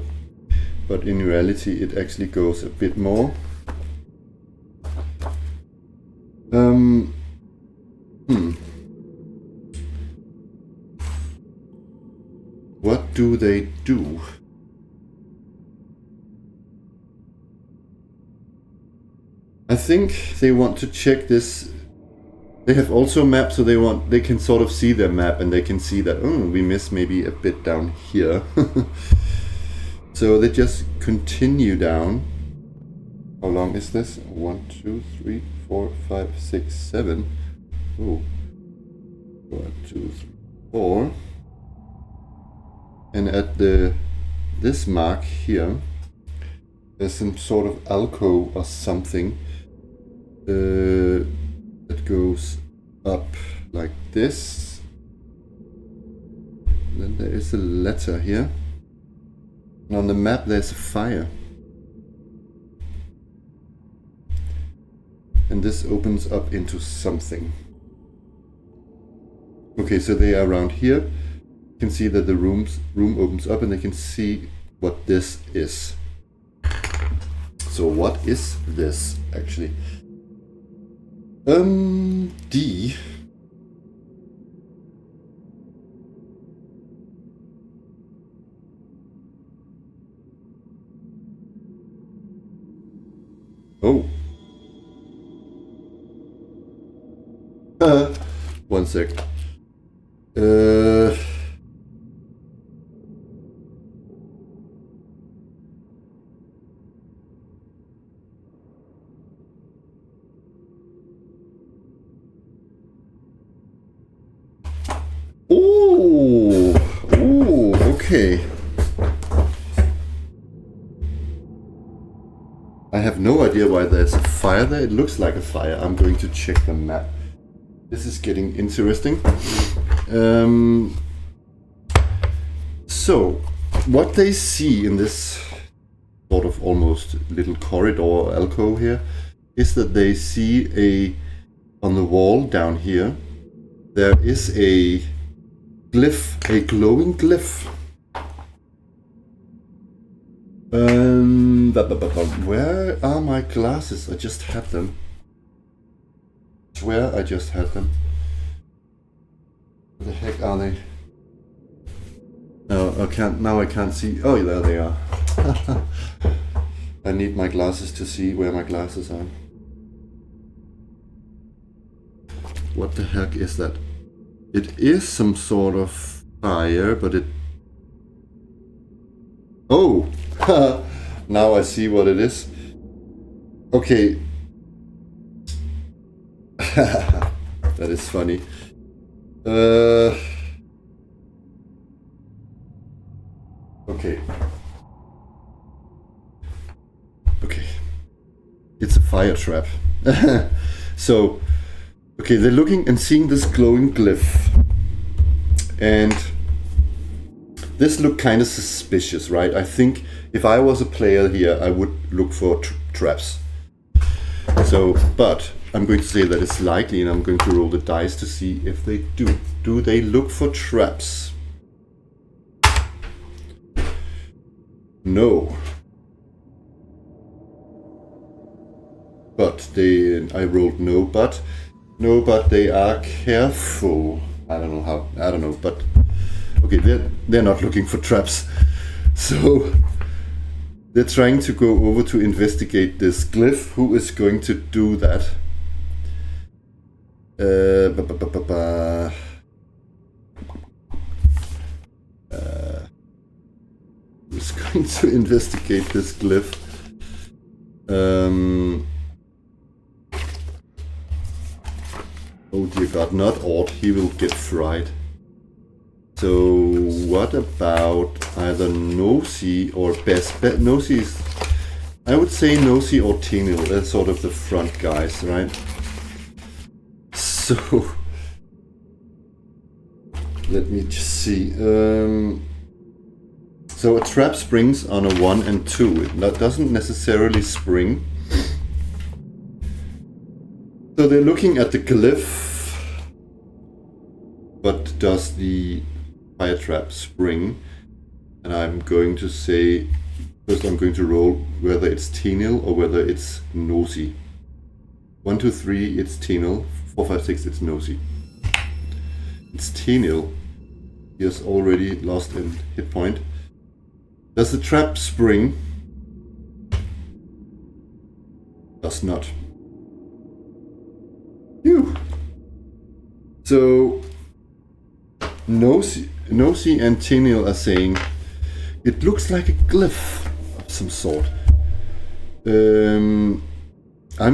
But in reality, it actually goes a bit more. What do they do? I think they want to check this. They have also a map, so they can sort of see their map, and they can see that, oh, we miss maybe a bit down here. So they just continue down. How long is this? 1, 2, 3, 4, 5, 6, 7. Oh. 1, 2, 3, 4. And at this mark here, there's some sort of alcove or something that goes up like this. Then there is a letter here. And on the map there's a fire. And this opens up into something. Okay, so they are around here. You can see that the room opens up, and they can see what this is. So what is this actually? D. Oh. 1 sec. Okay. I have no idea why there's a fire there. It looks like a fire. I'm going to check the map. This is getting interesting. So, what they see in this sort of almost little corridor alcove here is that they see on the wall down here, there is a glyph, a glowing glyph. Where are my glasses? I just had them. I swear I just had them. Where the heck are they? No, I can't. Now I can't see. Oh, there they are. I need my glasses to see where my glasses are. What the heck is that? It is some sort of fire, but it... Oh! Now I see what it is. Okay. That is funny. Okay. Okay. It's a fire trap. So, okay, they're looking and seeing this glowing glyph. And this looked kind of suspicious, right? I think if I was a player here, I would look for traps. So, but I'm going to say that it's likely, and I'm going to roll the dice to see if they do. Do they look for traps? No. But I rolled no, but they are careful. I don't know how, I don't know, but okay, they're not looking for traps. So they're trying to go over to investigate this glyph. Who is going to do that? Who's going to investigate this glyph? Oh dear God, not Ord, he will get fried. So what about either Nosy or Best? Nosy is, I would say Nosy or Tinil, that's sort of the front guys, right? So let me just see. So a trap springs on a 1 and 2. It doesn't necessarily spring. So they're looking at the glyph, but does the fire trap spring? And I'm going to say, first I'm going to roll whether it's Tinil or whether it's Nosy. 1, 2, 3, it's Tinil. 4, 5, 6, it's Nosy. It's Tinil. He has already lost a hit point. Does the trap spring? Does not. Phew. So Nosy and Tinil are saying it looks like a glyph of some sort. I'm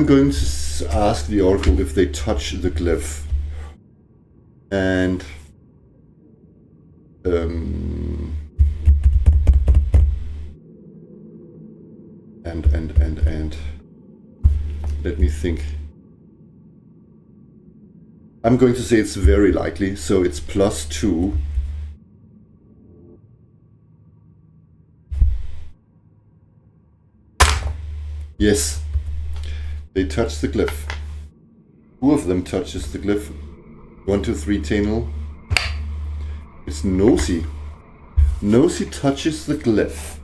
going to ask the Oracle if they touch the glyph. And let me think. I'm going to say it's very likely, so it's +2. Yes, they touch the glyph. Two of them touches the glyph. 1, 2, 3, Tinil. It's Nosy. Nosy touches the glyph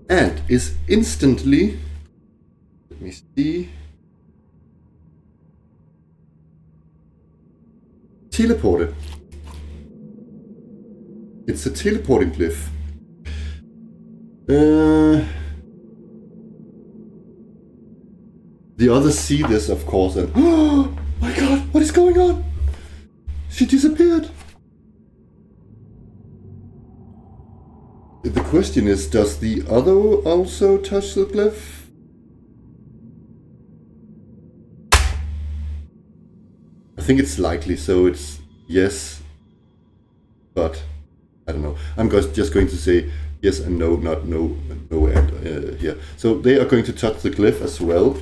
and is instantly, let me see, teleported. It's a teleporting glyph. The others see this, of course, and oh my God, what is going on? She disappeared. The question is, does the other also touch the glyph? I think it's likely, so it's yes, but I don't know. I'm just going to say yes and no, not no, Oh, and here. So they are going to touch the glyph as well.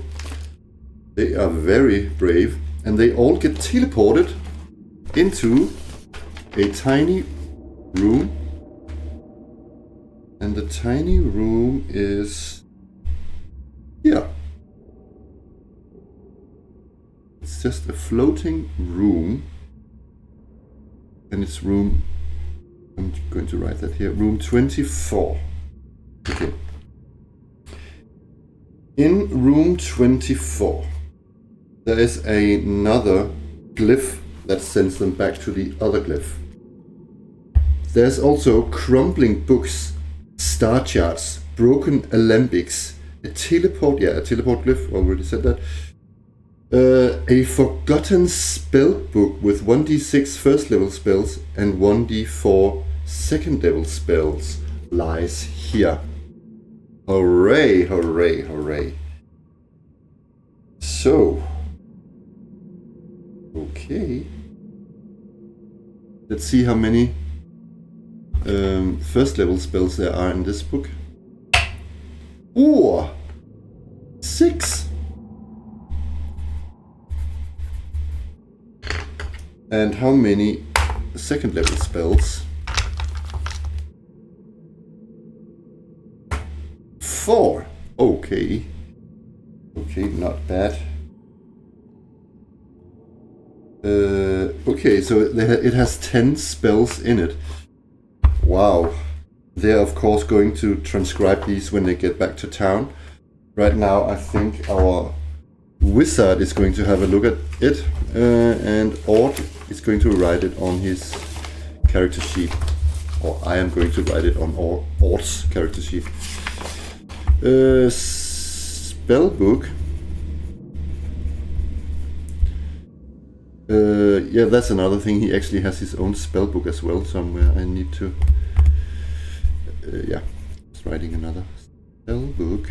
They are very brave, and they all get teleported into a tiny room. And the tiny room is here. It's just a floating room. And it's room, I'm going to write that here, room 24. Okay. In room 24, there is another glyph that sends them back to the other glyph. There's also crumbling books, star charts, broken alembics, a teleport glyph, already said that. A forgotten spell book with 1d6 first level spells and 1d4 second level spells lies here. Hooray, hooray, hooray. So, okay. Let's see how many first level spells there are in this book. Oh, 6. And how many second level spells? 4. Okay. Okay, not bad. Okay, so it has 10 spells in it. Wow. They're of course going to transcribe these when they get back to town. Right now I think our wizard is going to have a look at it, and Ord is going to write it on his character sheet. Or I am going to write it on Ord's character sheet. Spellbook. Yeah, that's another thing. He actually has his own spellbook as well somewhere. I need to... yeah, he's writing another spellbook.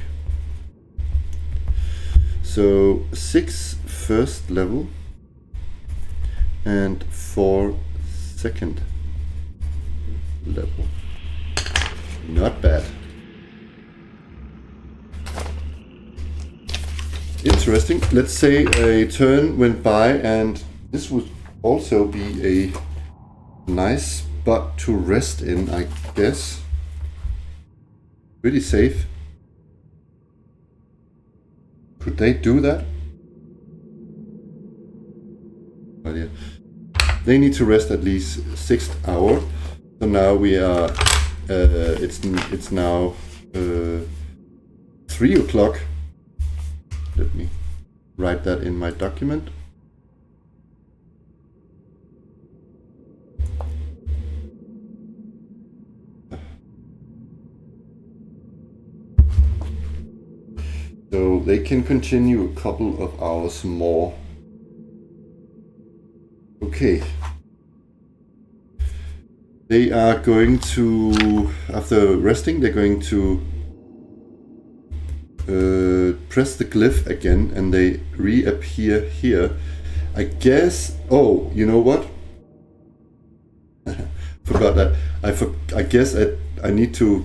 So 6 first level and 4 second level. Not bad. Interesting. Let's say a turn went by and this would also be a nice spot to rest in, I guess. Pretty safe. Could they do that? Oh yeah. They need to rest at least 6th hour. So now we are. It's now 3 o'clock. Let me write that in my document. So they can continue a couple of hours more. Okay. They are going to, after resting, they're going to press the glyph again and they reappear here. I guess, oh, you know what? Forgot that. I guess I need to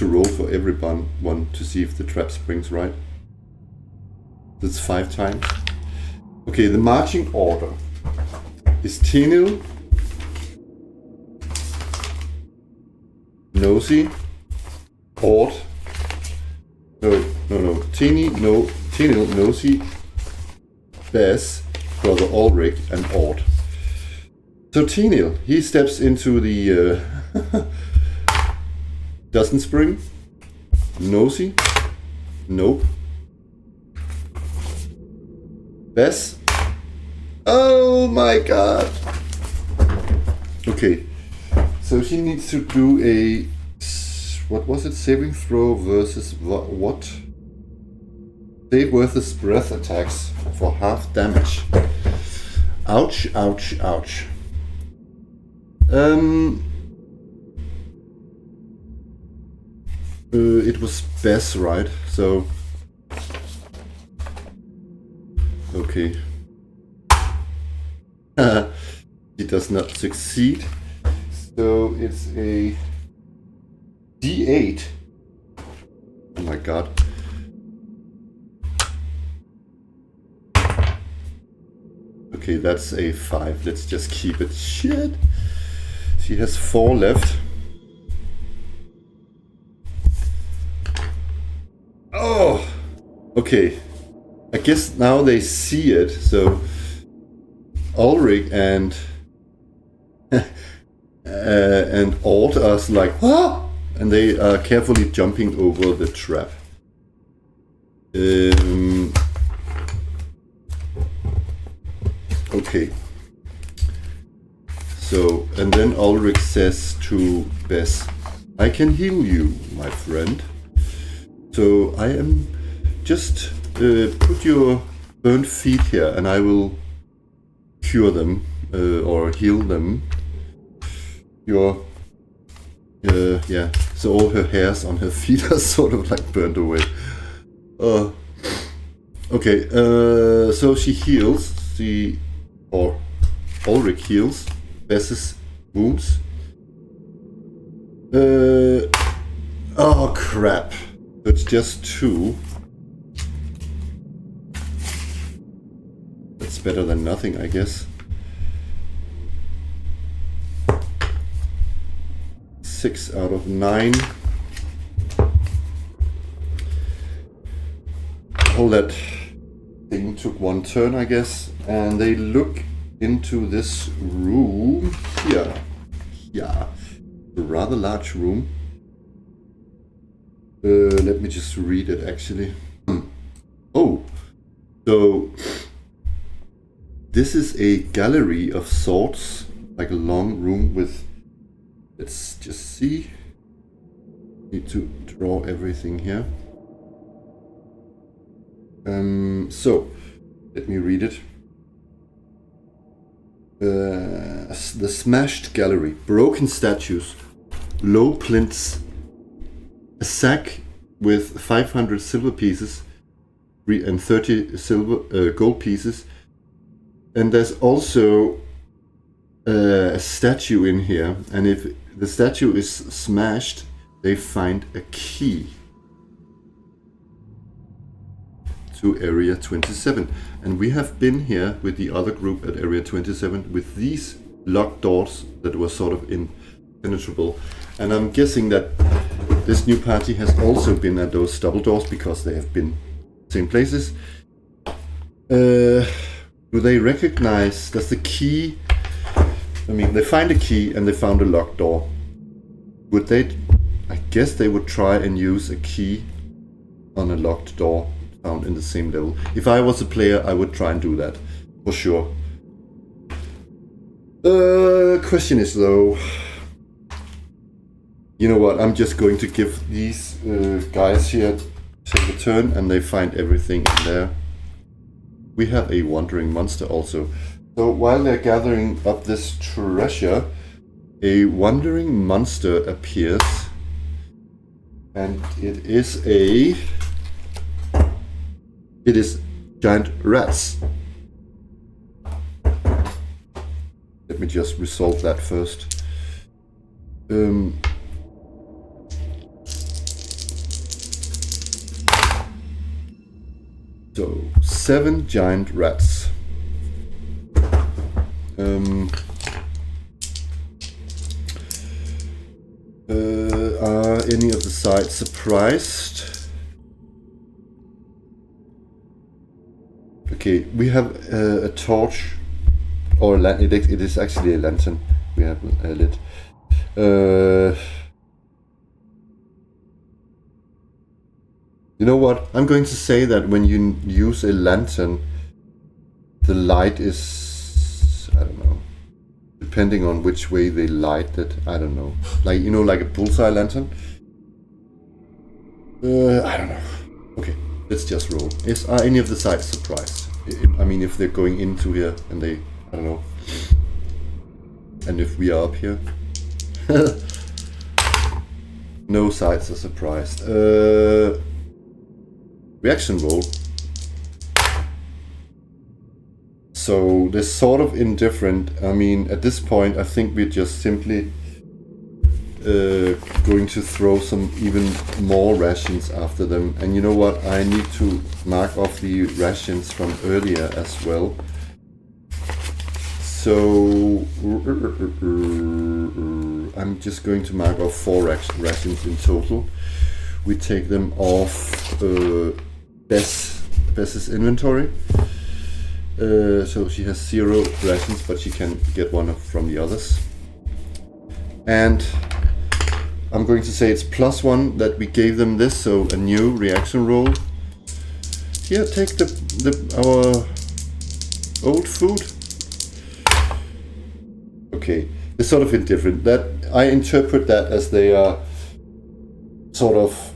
roll for every one to see if the trap springs right. That's 5 times. Okay, the marching order is Tinil, Nosy, Ord. No. Tinil, Nosy, Bess, Brother Ulrich, and Ord. So Tinil, he steps into the doesn't spring. Nosy, nope. Bess, oh my god. Okay, so she needs to do a, what was it, saving throw versus what? Save versus breath attacks for half damage. Ouch, ouch, ouch. It was Bess, right? So, okay. It does not succeed. So it's a D D8. Oh my god. Okay, that's a 5. Let's just keep it. Shit. She has 4 left. Oh! Okay. I guess now they see it, so Ulrich and Alt are like, ah! And they are carefully jumping over the trap. Okay. So, and then Ulrich says to Bess, I can heal you, my friend. So I am just put your burnt feet here and I will cure them or heal them. Yeah, so all her hairs on her feet are sort of like burnt away. Okay, so she heals, or Ulrich heals Bess's wounds. Oh crap, it's just 2. That's better than nothing, I guess. 6 out of 9. All that thing took 1 turn, I guess, and they look into this room here. Yeah, a rather large room. Let me just read it actually. Oh, so this is a gallery of sorts, like a long room with, let's just see. Need to draw everything here. So let me read it. The smashed gallery, broken statues, low plinths, a sack with 500 silver pieces and 30 gold pieces, and there's also a statue in here, and if the statue is smashed, they find a key to Area 27. And we have been here with the other group at Area 27 with these locked doors that were sort of impenetrable. And I'm guessing that this new party has also been at those double doors because they have been same places. Do they recognize, does the key, I mean, they find a key and they found a locked door. Would they, I guess they would try and use a key on a locked door found in the same level. If I was a player, I would try and do that, for sure. Question is though, you know what, I'm just going to give these guys here take a turn and they find everything in there. We have a wandering monster also. So while they're gathering up this treasure, a wandering monster appears, and it is giant rats. Let me just resolve that first. So 7 giant rats. Are any of the sides surprised? Okay, we have a torch, or it is actually a lantern. We have lit. You know what? I'm going to say that when you use a lantern, the light is, I don't know, depending on which way they light it. I don't know, like, you know, like a bullseye lantern. I don't know. Okay, let's just roll. Are any of the sides surprised? I mean, if they're going into here and they, I don't know, and if we are up here. No sides are surprised. Reaction roll. So they're sort of indifferent. I mean, at this point, I think we just simply going to throw some even more rations after them. And you know what? I need to mark off the rations from earlier as well. So I'm just going to mark off 4 rations in total. We take them off Bess's inventory. So she has 0 rations, but she can get one from the others. And I'm going to say it's +1 that we gave them this, so a new reaction roll. Here, take our old food. Okay, it's sort of indifferent. That I interpret that as they are sort of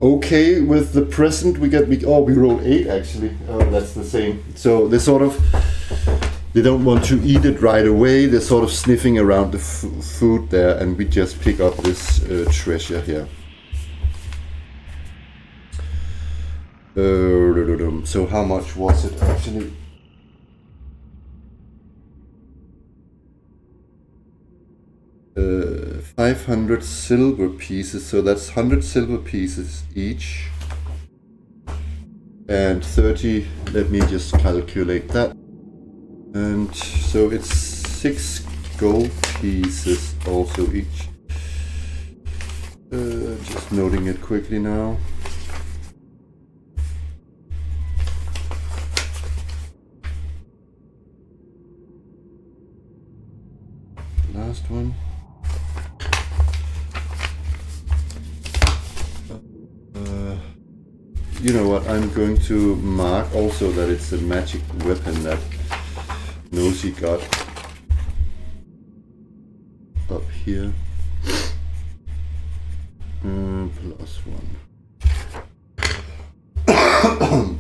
okay with the present we get. We roll 8 actually. Oh, that's the same. So they sort of, they don't want to eat it right away. They're sort of sniffing around the food there, and we just pick up this treasure here. So how much was it actually? Uh, 500 silver pieces, so that's 100 silver pieces each. And 30, let me just calculate that. And so it's 6 gold pieces also each. Just noting it quickly now. Last one. You know what, I'm going to mark also that it's a magic weapon that Nosy got up here. +1.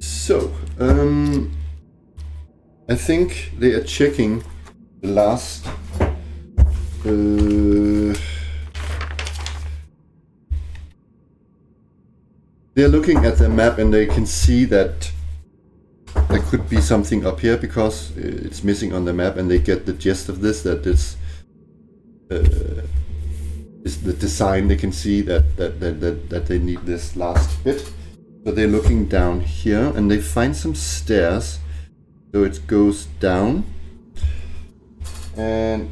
So, I think they are checking the last they're looking at the map, and they can see that there could be something up here because it's missing on the map, and they get the gist of this, that this is the design. They can see that they need this last bit. So they're looking down here, and they find some stairs. So it goes down, and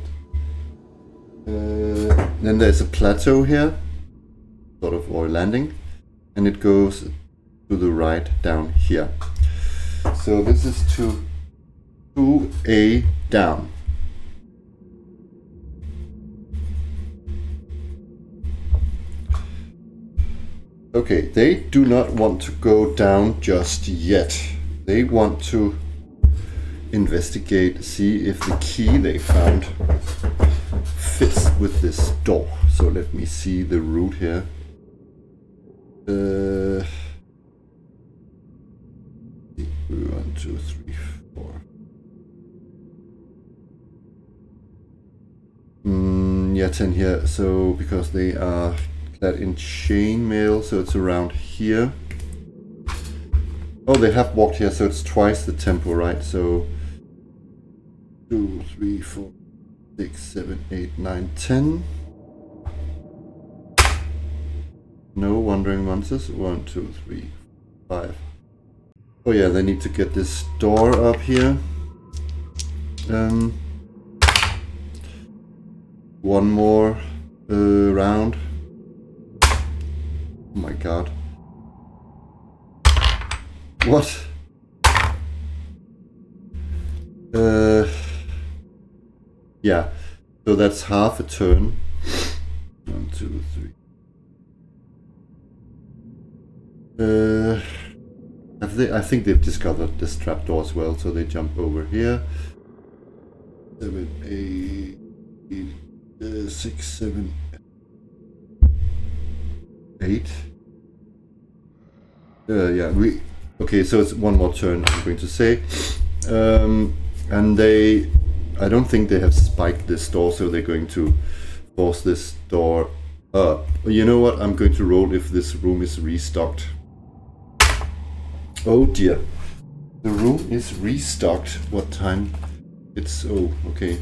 then there's a plateau here, sort of, or landing, and it goes to the right down here. So this is to 2A down. Okay, they do not want to go down just yet. They want to investigate, see if the key they found fits with this door. So let me see the route here. 1, 2, 3, 4. Yeah, 10 here. So because they are clad in chainmail, so it's around here. Oh, they have walked here, so it's twice the tempo, right? So 2, 3, 4, 6, 7, 8, 9, 10. No wandering monsters. 1, 2, 3, 5. Oh yeah, they need to get this door up here. One more round. Oh my god. What? Yeah, so that's half a turn. 1, 2, 3. I think they've discovered this trapdoor as well, so they jump over here. 7, 8, 6, 7, 8. Yeah, okay, so it's one more turn, I'm going to say. And I don't think they have spiked this door, so they're going to force this door up. You know what? I'm going to roll if this room is restocked. Oh dear. The room is restocked. What time? It's... oh, okay.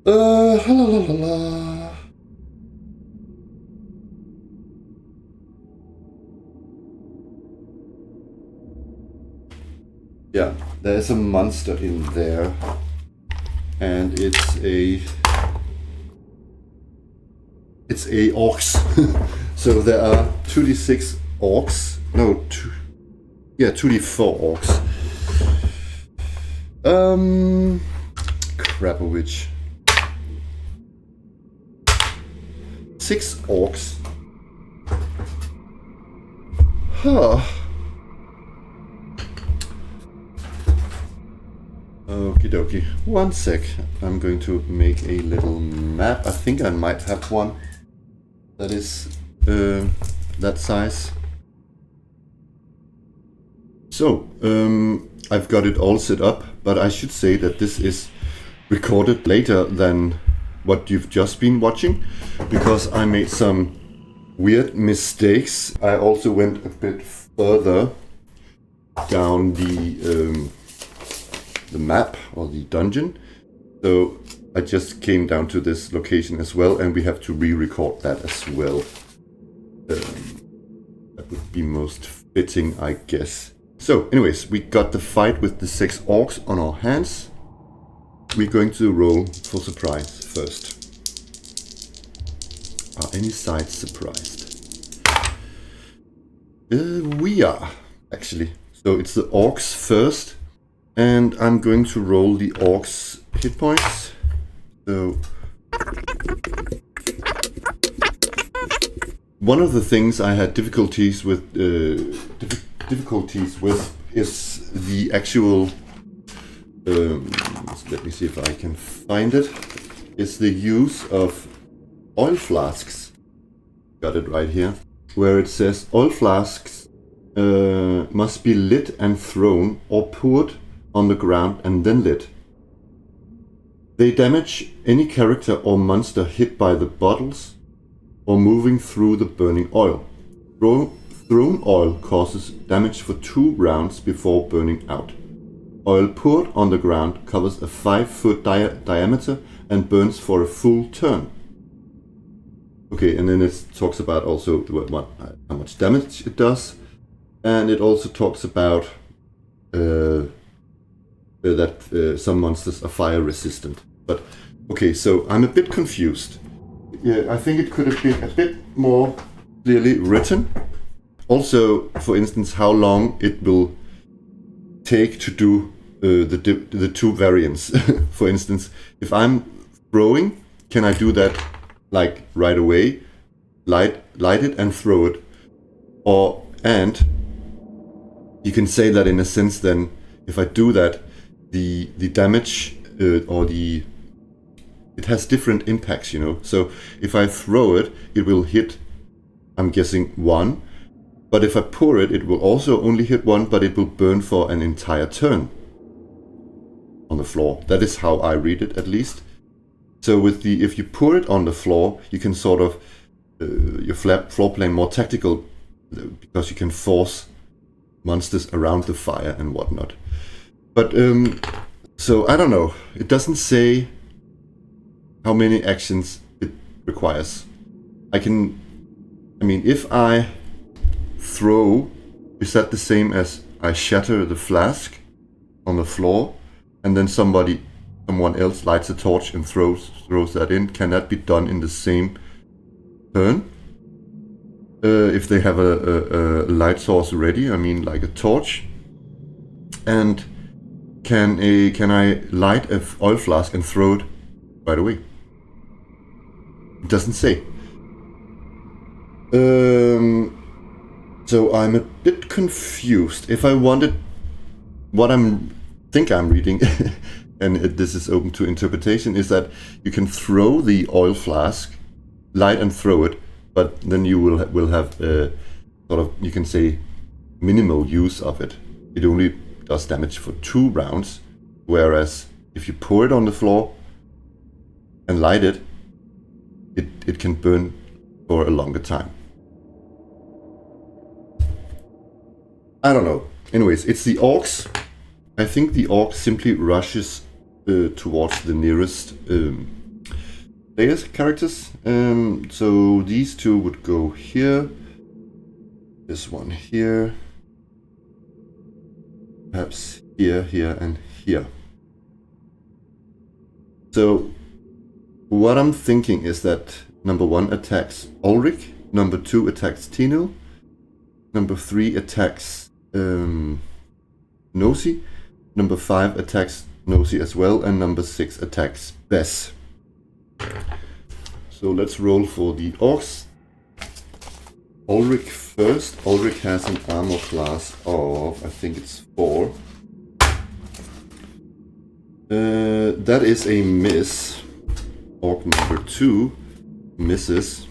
La la la la. Yeah, there's a monster in there. And it's a orcs. So there are 2d6 orcs. No, 2d4 orcs. Crapowich. 6 orcs. Huh. Okie dokie. One sec. I'm going to make a little map. I think I might have one that is that size. So, I've got it all set up, but I should say that this is recorded later than what you've just been watching, because I made some weird mistakes. I also went a bit further down the map or the dungeon, so I just came down to this location as well, and we have to re-record that as well. That would be most fitting, I guess. So anyways, we got the fight with the 6 orcs on our hands. We're going to roll for surprise first. Are any sides surprised? We are, actually. So it's the orcs first, and I'm going to roll the orcs hit points. So one of the things I had difficulties with is the actual let me see if I can find it. It's the use of oil flasks. Got it right here, where it says oil flasks must be lit and thrown or poured on the ground and then lit. They damage any character or monster hit by the bottles or moving through the burning oil. Thrown oil causes damage for 2 rounds before burning out. Oil poured on the ground covers a 5-foot diameter and burns for a full turn. Okay, and then it talks about also how much damage it does, and it also talks about that some monsters are fire resistant. But okay, so I'm a bit confused. Yeah, I think it could have been a bit more clearly written. Also, for instance, how long it will take to do the 2 variants. For instance, if I'm throwing, can I do that like right away, light it and throw it? And you can say that in a sense, then if I do that, the damage it has different impacts, you know. So if I throw it, it will hit, I'm guessing 1. But if I pour it, it will also only hit 1, but it will burn for an entire turn on the floor. That is how I read it, at least. So if you pour it on the floor, you can sort of your floor plane more tactical, because you can force monsters around the fire and whatnot. But so I don't know. It doesn't say how many actions it requires. I mean, if I throw, is that the same as I shatter the flask on the floor, and then someone else lights a torch and throws that in? Can that be done in the same turn? If they have a light source ready, I mean, like a torch. And can I light an oil flask and throw it right away? It doesn't say. So I'm a bit confused. If I wanted what think I'm reading, and this is open to interpretation, is that you can throw the oil flask, light and throw it, but then you will have sort of, you can say, minimal use of it. It only does damage for 2 rounds, whereas if you pour it on the floor and light it, it can burn for a longer time. I don't know. Anyways, it's the orcs. I think the orc simply rushes towards the nearest players, characters. So these two would go here. This one here. Perhaps here, here, and here. So what I'm thinking is that number 1 attacks Ulrich, number 2 attacks Tino, number 3 attacks Nosy, number 5 attacks Nosy as well, and number 6 attacks Bess. So let's roll for the orcs. Ulrich first. Ulrich has an armor class of, I think it's 4. That is a miss. Orc number 2 misses.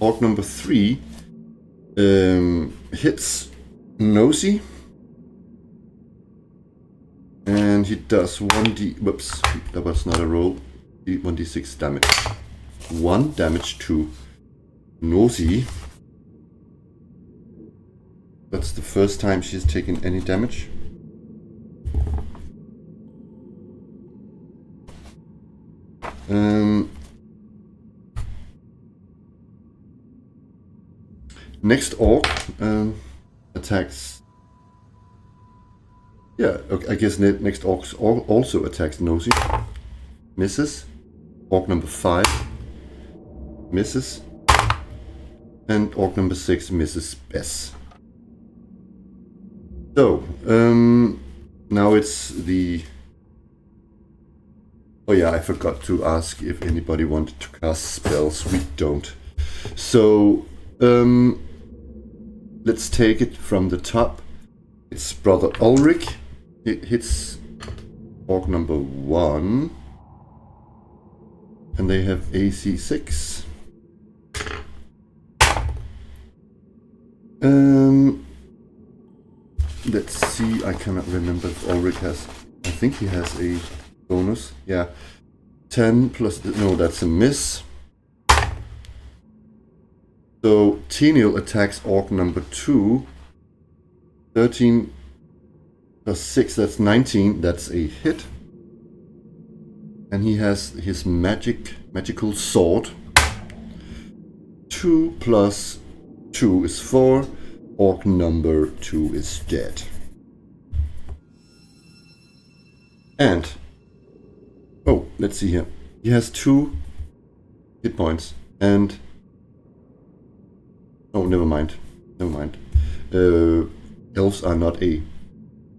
Orc number 3 hits Nosy. And he does 1d... Whoops, that was not a roll. 1d6 damage. 1 damage to Nosy. That's the first time she's taken any damage. Next orc attacks. Yeah, okay, I guess next orc also attacks Nosy. Misses. Orc number 5 misses. And orc number 6 misses Bess. So, now it's the... Oh yeah, I forgot to ask if anybody wanted to cast spells. We don't. So, let's take it from the top. It's Brother Ulrich. It hits orc number 1. And they have AC 6. Let's see, I cannot remember if Ulrich has... I think he has a bonus. Yeah. 10 plus... No, that's a miss. So, Teniel attacks orc number 2. 13 plus 6, that's 19. That's a hit. And he has his magical sword. 2 plus 2 is 4. Orc number 2 is dead. And... Oh, let's see here. He has 2 hit points. And... Oh, never mind. Never mind. Elves are not a...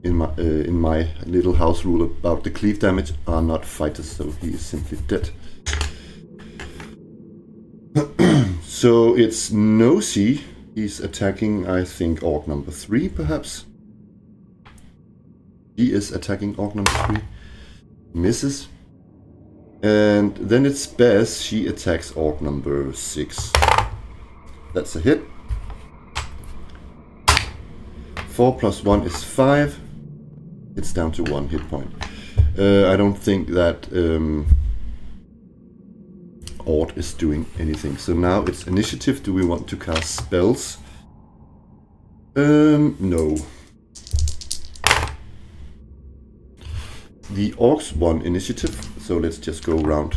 In my little house rule about the cleave damage, are not fighters, so he is simply dead. So it's Nosy. He's attacking, I think, orc number 3, perhaps. He is attacking orc number 3. Misses. And then it's Bess. She attacks orc number 6. That's a hit. 4 plus 1 is 5. It's down to 1 hit point. I don't think that Ord is doing anything. So now it's initiative. Do we want to cast spells? No. The orcs won initiative, so let's just go around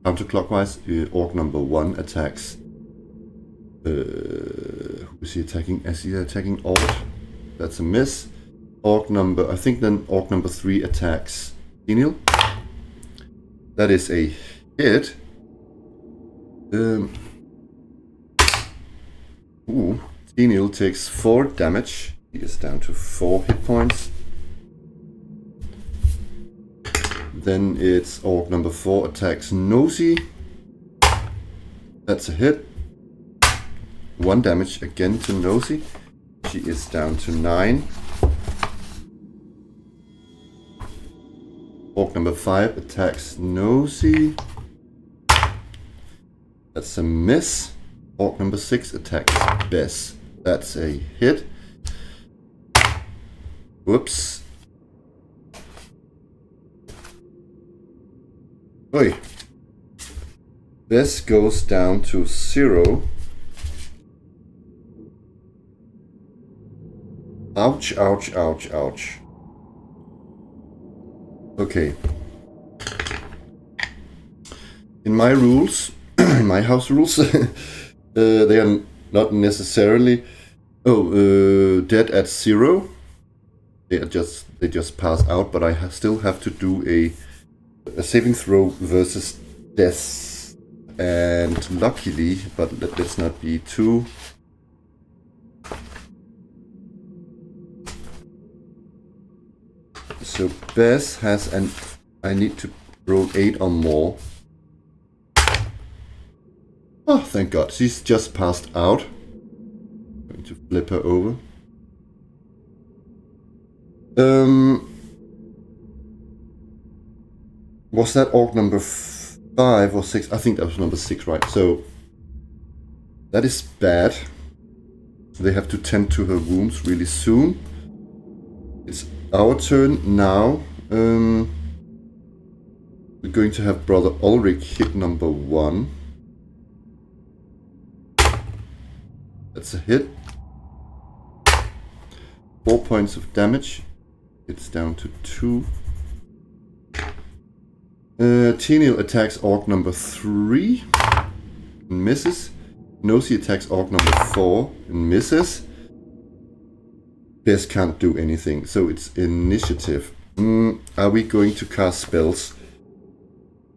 counterclockwise. Orc number 1 attacks. Who is he attacking? Is he attacking Ord? That's a miss. Orc number, I think then orc number 3 attacks Teniel. That is a hit. Teniel takes 4 damage. He is down to 4 hit points. Then it's orc number 4 attacks Nosy. That's a hit. 1 damage again to Nosy. She is down to 9. Orc number 5 attacks Nosy. That's a miss. Orc number 6 attacks Bess. That's a hit. Whoops. Oi. Bess goes down to 0. Ouch, ouch, ouch, ouch. Okay. In my rules, in my house rules, they are not necessarily dead at 0. They just pass out, but I still have to do a saving throw versus death. And luckily, but let's not be too... So Bess has an... I need to roll 8 or more. Oh, thank God. She's just passed out. I'm going to flip her over. Was that orc number 5 or 6? I think that was number 6, right? So that is bad. They have to tend to her wounds really soon. It's our turn now. We're going to have Brother Ulrich hit number 1. That's a hit. 4 points of damage. It's down to 2. Teniel attacks orc number 3 and misses. Nosy attacks orc number 4 and misses. Bess can't do anything, so it's initiative. Are we going to cast spells?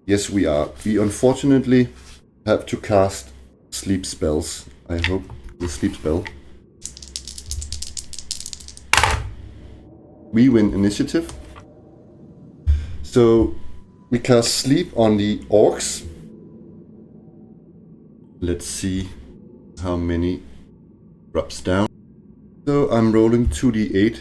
Yes, we are. We unfortunately have to cast sleep spells. I hope the sleep spell. We win initiative. So we cast sleep on the orcs. Let's see how many drops down. So I'm rolling 2d8.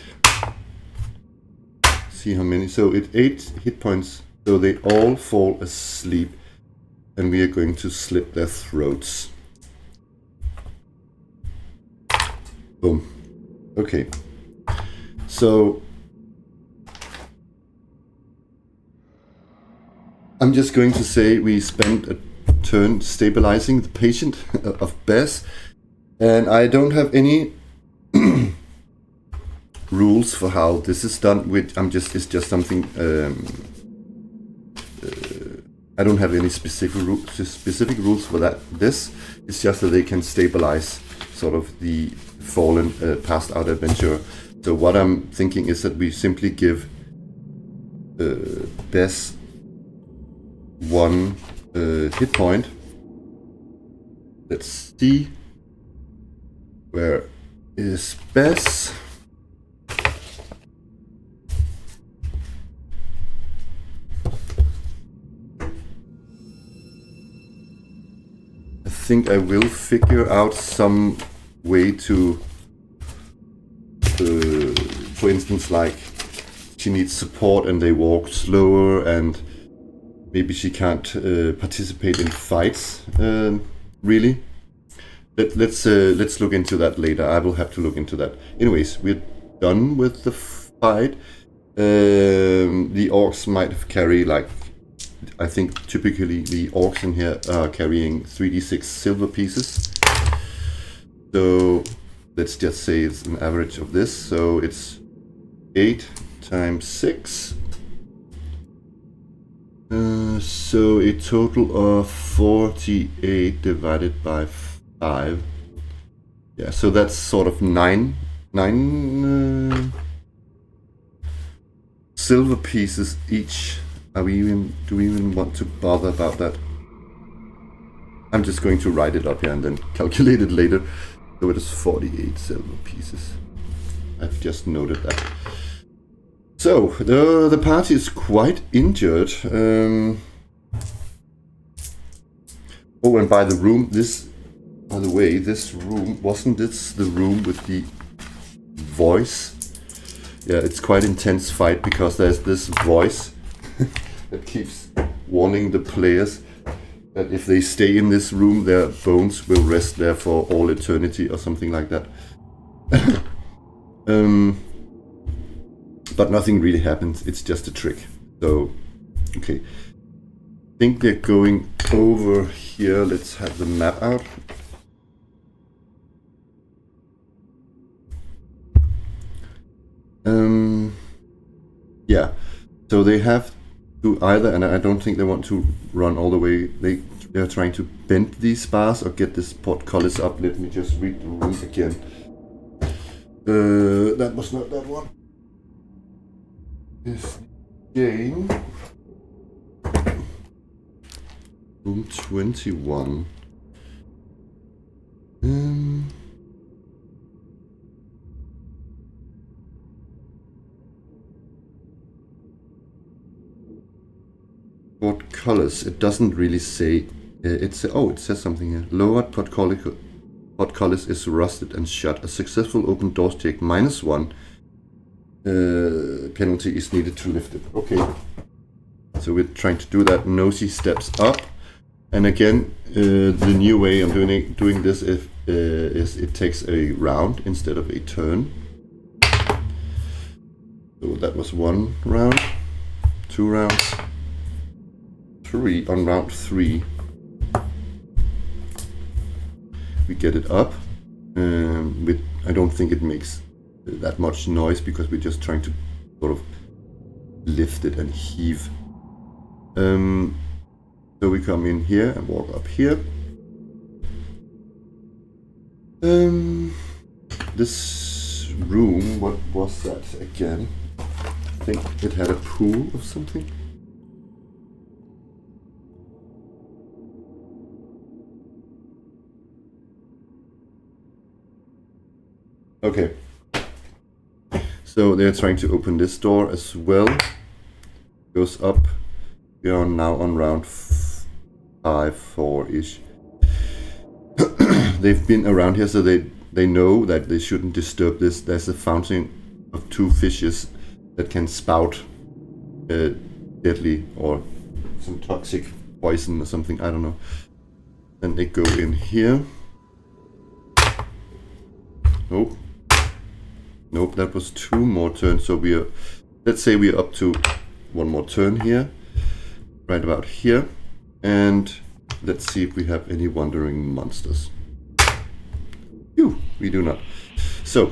See how many. So it's 8 hit points. So they all fall asleep. And we are going to slit their throats. Boom. Okay. So I'm just going to say we spent a turn stabilizing the patient of Bess, and I don't have any rules for how this is done. It's just something. I don't have any specific rules for that. This is just that they can stabilize sort of the fallen, passed out adventurer. So what I'm thinking is that we simply give Bess 1 hit point. Let's see. Where is Bess? I think I will figure out some way to, for instance, like she needs support and they walk slower, and maybe she can't participate in fights. Really, let's look into that later. I will have to look into that. Anyways, we're done with the fight. The orcs might carry, like, I think typically the orcs in here are carrying 3d6 silver pieces. So let's just say it's an average of this. So it's 8 times 6. So a total of 48 divided by 5. Yeah, so that's sort of 9 silver pieces each. Do we even want to bother about that? I'm just going to write it up here and then calculate it later. So it is 48 silver pieces. I've just noted that. So the party is quite injured. Oh, and by the way, this room, wasn't this the room with the voice? Yeah, it's quite intense fight because there's this voice that keeps warning the players that if they stay in this room, their bones will rest there for all eternity or something like that. But nothing really happens. It's just a trick. So, okay. I think they're going over here. Let's have the map out. Yeah, so they have to either, and I don't think they want to run all the way. They're trying to bend these bars or get this portcullis up. Let me just read the room again. That was not that one. This game. Room 21. Portcullis. It doesn't really say. It says something here. Lowered portcullis is rusted and shut. A successful open doors take -1. Penalty is needed to lift it. Okay. So we're trying to do that. Nosy steps up. And again, the new way I'm doing this is it takes a round instead of a turn. So that was 1 round, 2 rounds, 3. On round 3, we get it up. I don't think it makes that much noise because we're just trying to sort of lift it and heave. So we come in here and walk up here. This room, what was that again? I think it had a pool of something. Okay. So they're trying to open this door as well. Goes up. We are now on round 4-ish. They've been around here, so they know that they shouldn't disturb this. There's a fountain of 2 fishes that can spout deadly or some toxic poison or something. I don't know. Then they go in here. Nope. Nope, that was 2 more turns. So let's say we're up to 1 more turn here. Right about here. And let's see if we have any wandering monsters. Phew, we do not. So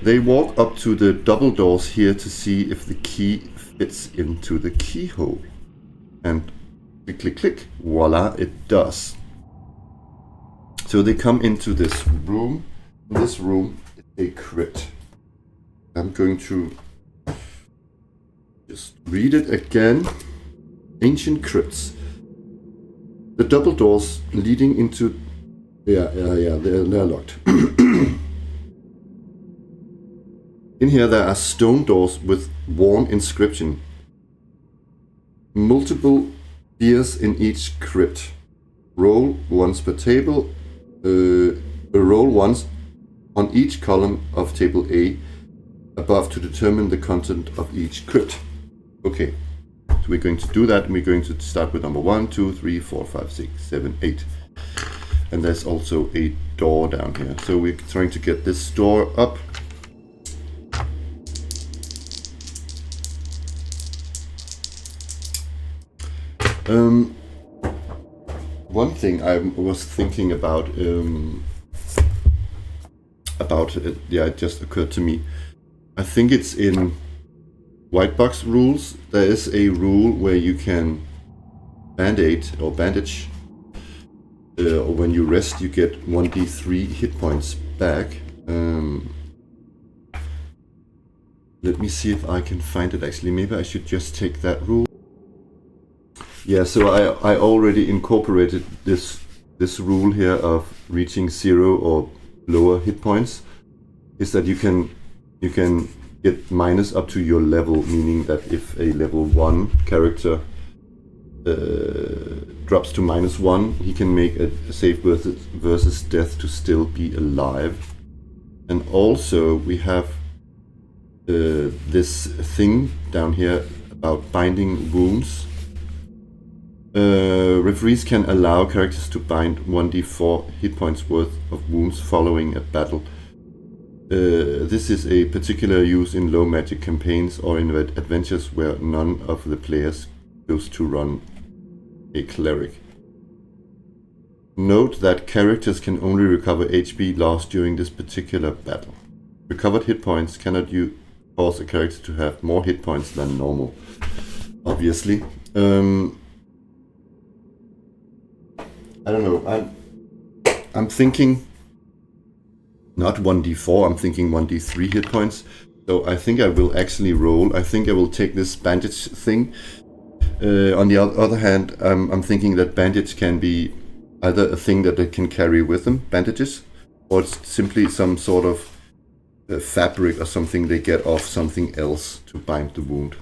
they walk up to the double doors here to see if the key fits into the keyhole. And click, click, click. Voila, it does. So they come into this room. This room is a crypt. I'm going to just read it again. Ancient crypts. The double doors leading into... they're locked. In here there are stone doors with worn inscription. Multiple beers in each crypt. Roll once per table. Roll once on each column of table A above to determine the content of each crypt. Okay, so we're going to do that, and we're going to start with number 1, 2, 3, 4, 5, 6, 7, 8. And there's also a door down here. So we're trying to get this door up. One thing I was thinking about, it just occurred to me. I think it's in white box rules. There is a rule where you can band-aid or bandage, or when you rest, you get 1d3 hit points back. Let me see if I can find it. Actually, maybe I should just take that rule. Yeah, so I already incorporated this rule here of reaching 0 or lower hit points. Is that you can get minus up to your level, meaning that if a level 1 character drops to -1, he can make a save versus death to still be alive. And also we have this thing down here about binding wounds. Referees can allow characters to bind 1d4 hit points worth of wounds following a battle. This is a particular use in low magic campaigns or in adventures where none of the players goes to run a cleric. Note that characters can only recover HP lost during this particular battle. Recovered hit points cannot cause a character to have more hit points than normal, obviously. I don't know, I'm thinking not 1d4, I'm thinking 1d3 hit points. So I think I will actually roll. I think I will take this bandage thing. On the other hand, I'm thinking that bandage can be either a thing that they can carry with them, bandages, or it's simply some sort of fabric or something they get off something else to bind the wound.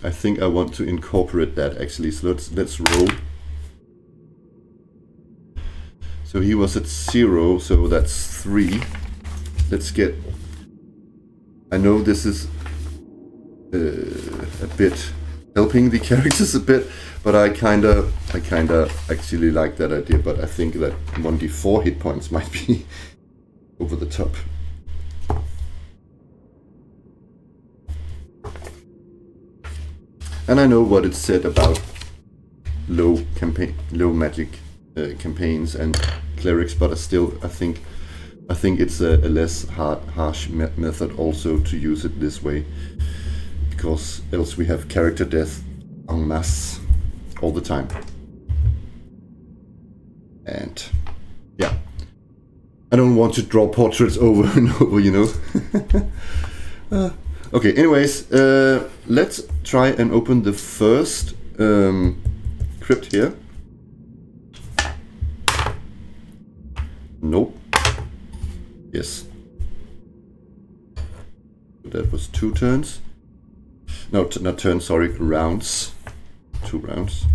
I think I want to incorporate that actually, so let's roll. So he was at 0, so that's 3. Let's get... I know this is a bit helping the characters a bit, but I kinda actually like that idea, but I think that 1d4 hit points might be over the top. And I know what it said about low magic campaigns and clerics, but I think it's a less harsh method also to use it this way, because else we have character death en masse all the time. And yeah, I don't want to draw portraits over and over, you know. Okay, anyways, let's try and open the first crypt here. Nope. Yes. That was 2 turns. No, not turns, sorry, rounds. 2 rounds.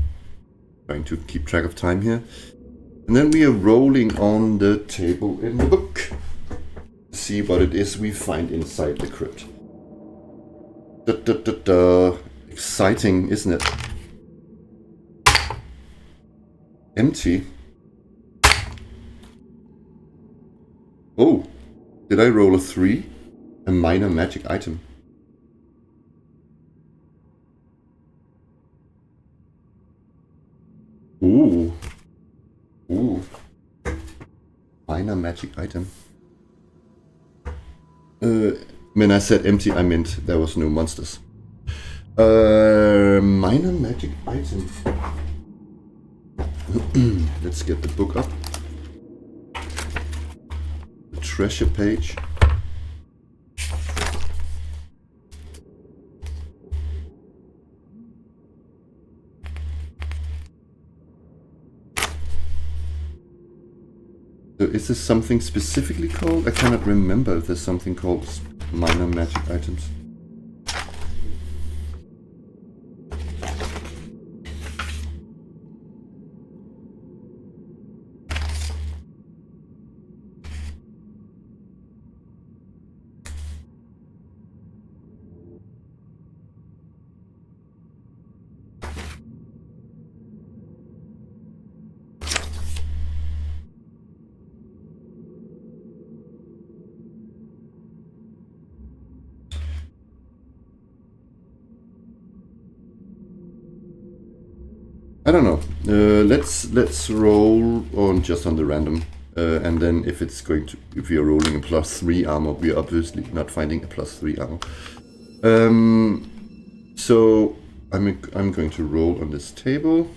Trying to keep track of time here. And then we are rolling on the table in the book. See what it is we find inside the crypt. Exciting, isn't it? Empty. Oh, did I roll a 3? A minor magic item. Ooh. Ooh. Minor magic item. When I said empty, I meant there was no monsters. Minor magic item. Let's get the book up. The treasure page. So is this something specifically called? I cannot remember if there's something called minor magic items. I don't know. Let's roll on just on the random, and then if we are rolling a +3 armor, we are obviously not finding a +3 armor. So I'm going to roll on this table.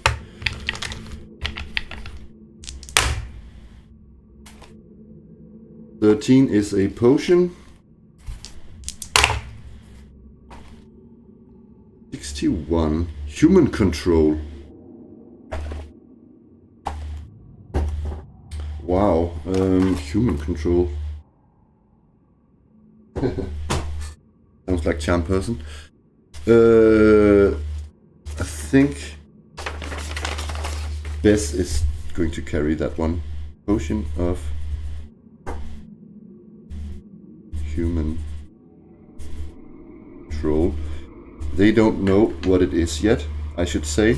$13 is a potion. 61 human control. Wow, human control. Sounds like charm person. I think Bess is going to carry that one. Potion of human control. They don't know what it is yet, I should say.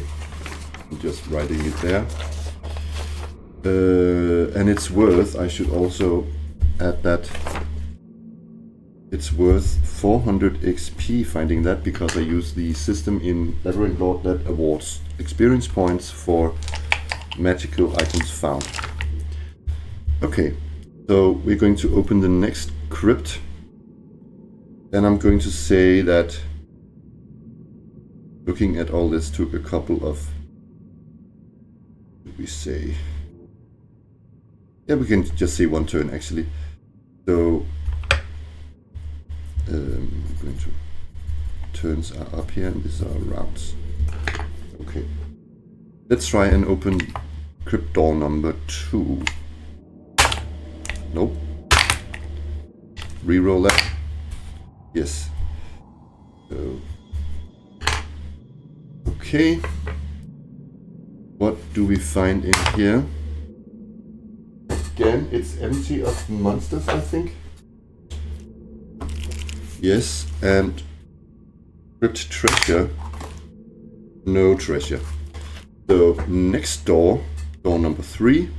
I'm just writing it there. And it's worth, I should also add that, it's worth 400 XP finding that, because I use the system in Labyrinth Lord that awards experience points for magical items found. Okay, so we're going to open the next crypt. And I'm going to say that looking at all this took a couple of, what did we say? Yeah, we can just say 1 turn actually. So I'm going to, turns are up here and these are rounds. Okay. Let's try and open crypt door number 2. Nope. Reroll that. Yes. So, okay. What do we find in here? Again, it's empty of monsters, I think. Yes, and crypt treasure. No treasure. So next door, door number 3.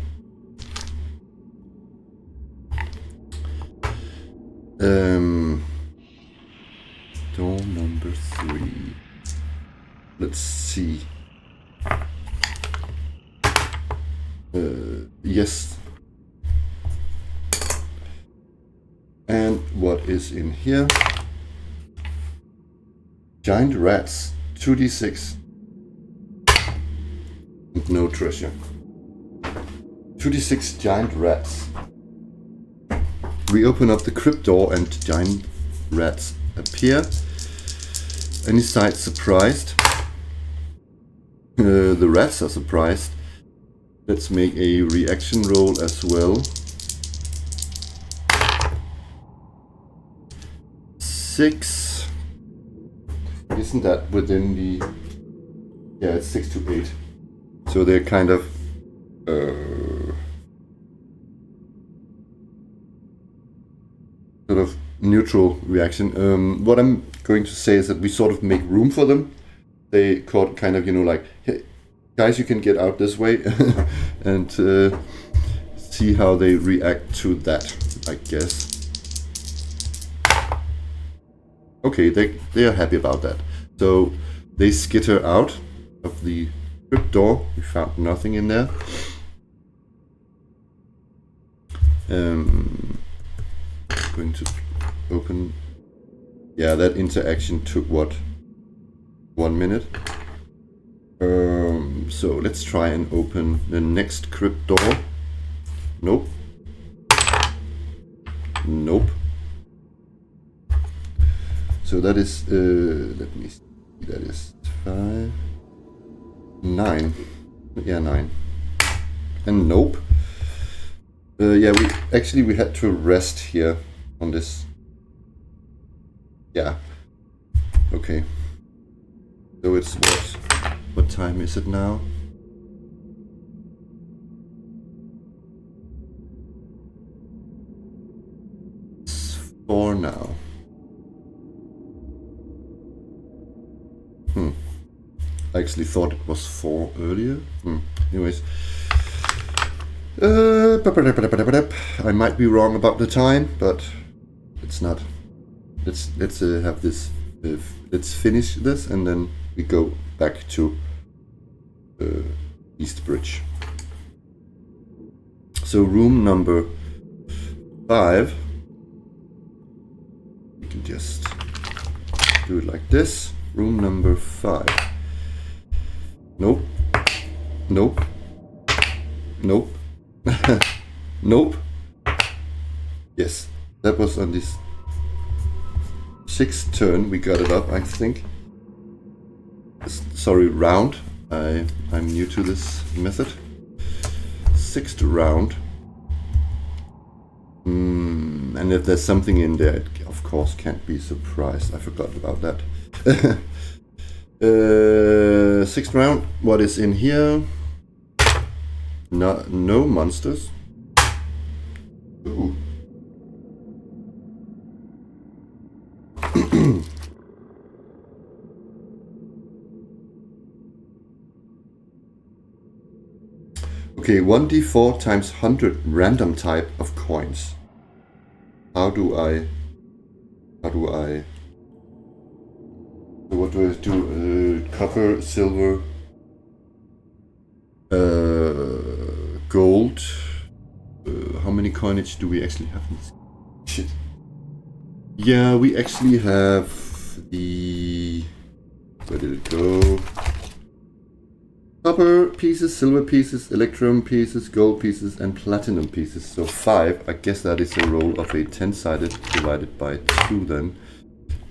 Door number 3. Let's see. Yes. And what is in here? Giant rats, 2d6. And no treasure. 2d6 giant rats. We open up the crypt door and giant rats appear. Any side surprised? The rats are surprised. Let's make a reaction roll as well. 6. Isn't that within the... Yeah, it's 6 to 8. So they're kind of... sort of neutral reaction. What I'm going to say is that we sort of make room for them. They kind of, you know, like, hey, guys, you can get out this way, and see how they react to that, I guess. Okay, they are happy about that. So they skitter out of the crypt door. We found nothing in there. Going to open. Yeah, that interaction took what? 1 minute. So let's try and open the next crypt door. Nope. Nope. So that is, let me see, that is 5, 9. Yeah, 9. And nope. Yeah, we had to rest here on this. Yeah. Okay. So it's what time is it now? It's 4 now. I actually thought it was 4 earlier. Anyways. I might be wrong about the time, but it's not. Let's have this. Let's finish this and then we go back to East Bridge. So room number 5. We can just do it like this. Room number 5. Nope. Nope. Nope. Nope. Yes, that was on this 6th turn. We got it up, I think. Sorry, round. I'm new to this method. 6th round. And if there's something in there, it of course can't be surprised. I forgot about that. 6th round. What is in here? No monsters. Ooh. Okay, 1d4 times 100 random type of coins. How do I... What do I do? Copper, silver, gold. How many coinage do we actually have in this? Shit. Yeah, we actually have the... Where did it go? Copper pieces, silver pieces, electrum pieces, gold pieces, and platinum pieces. So 5. I guess that is a roll of a 10-sided divided by 2 then.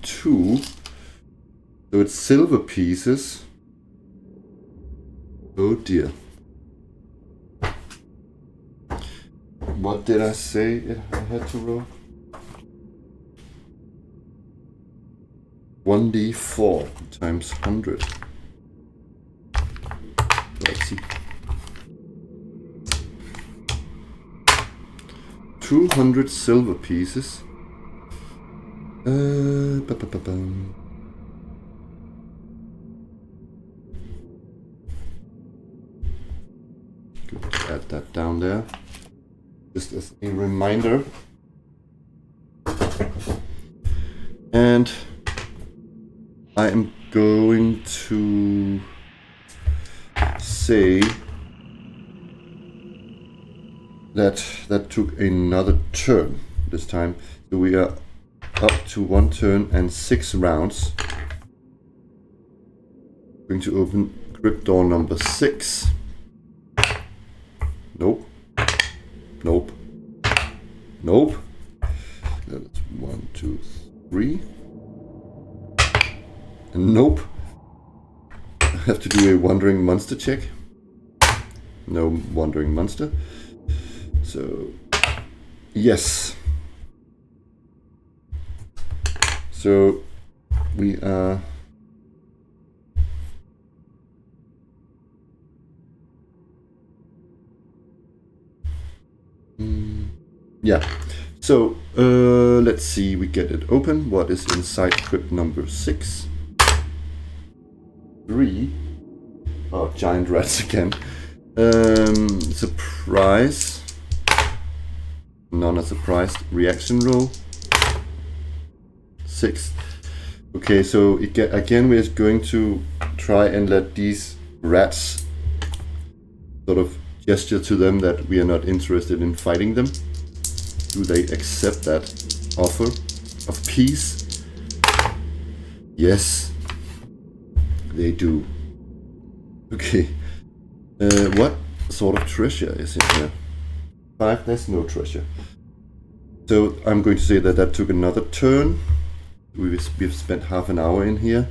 2. So it's silver pieces. Oh dear. What did I say I had to roll? 1d4 times 100. Let's see. 200 silver pieces. Add that down there, just as a reminder. And I am going to say that took another turn this time. So we are up to 1 turn and 6 rounds. Going to open crypt door number 6. Nope. Nope. Nope. That's 1, 2, 3. And nope. I have to do a wandering monster check. No wandering monster. So, yes. So, we are... Yeah. So, let's see, we get it open. What is inside crypt number 6? 3. Oh, giant rats again. Surprise. Not a surprise. Reaction roll. 6. Okay, so again we're going to try and let these rats sort of gesture to them that we are not interested in fighting them. Do they accept that offer of peace? Yes, they do. Okay. What sort of treasure is in here? 5, there's no treasure. So I'm going to say that took another turn. We've spent half an hour in here.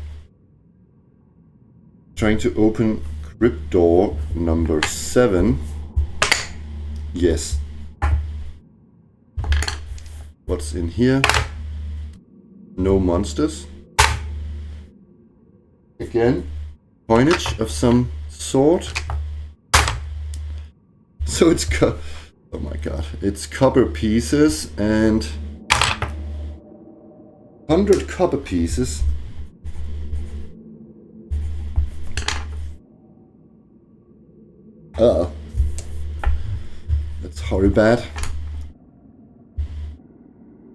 Trying to open crypt door number 7. Yes. What's in here? No monsters. Again, coinage of some sort. So it's oh my god, it's copper pieces and 100 copper pieces. That's horribly bad.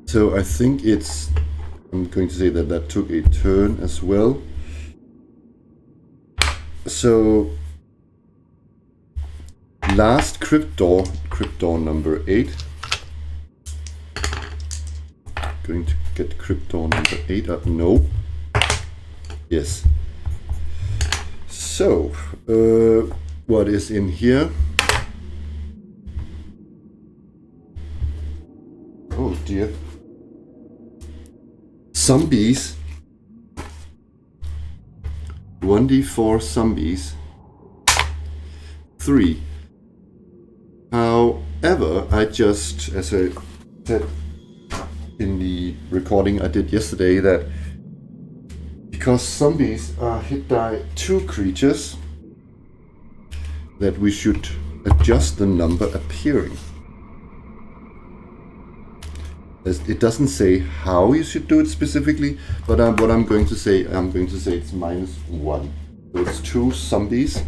So I think I'm going to say that took a turn as well. So last crypt door number 8. Going to get crypt door number 8 up. No. Yes. So what is in here? Oh dear. Zombies. 1d4 zombies. 3. However, I just, as I said in the recording I did yesterday, that because zombies are hit by 2 creatures, that we should adjust the number appearing. It doesn't say how you should do it specifically, but what I'm going to say it's -1. So it's 2 zombies.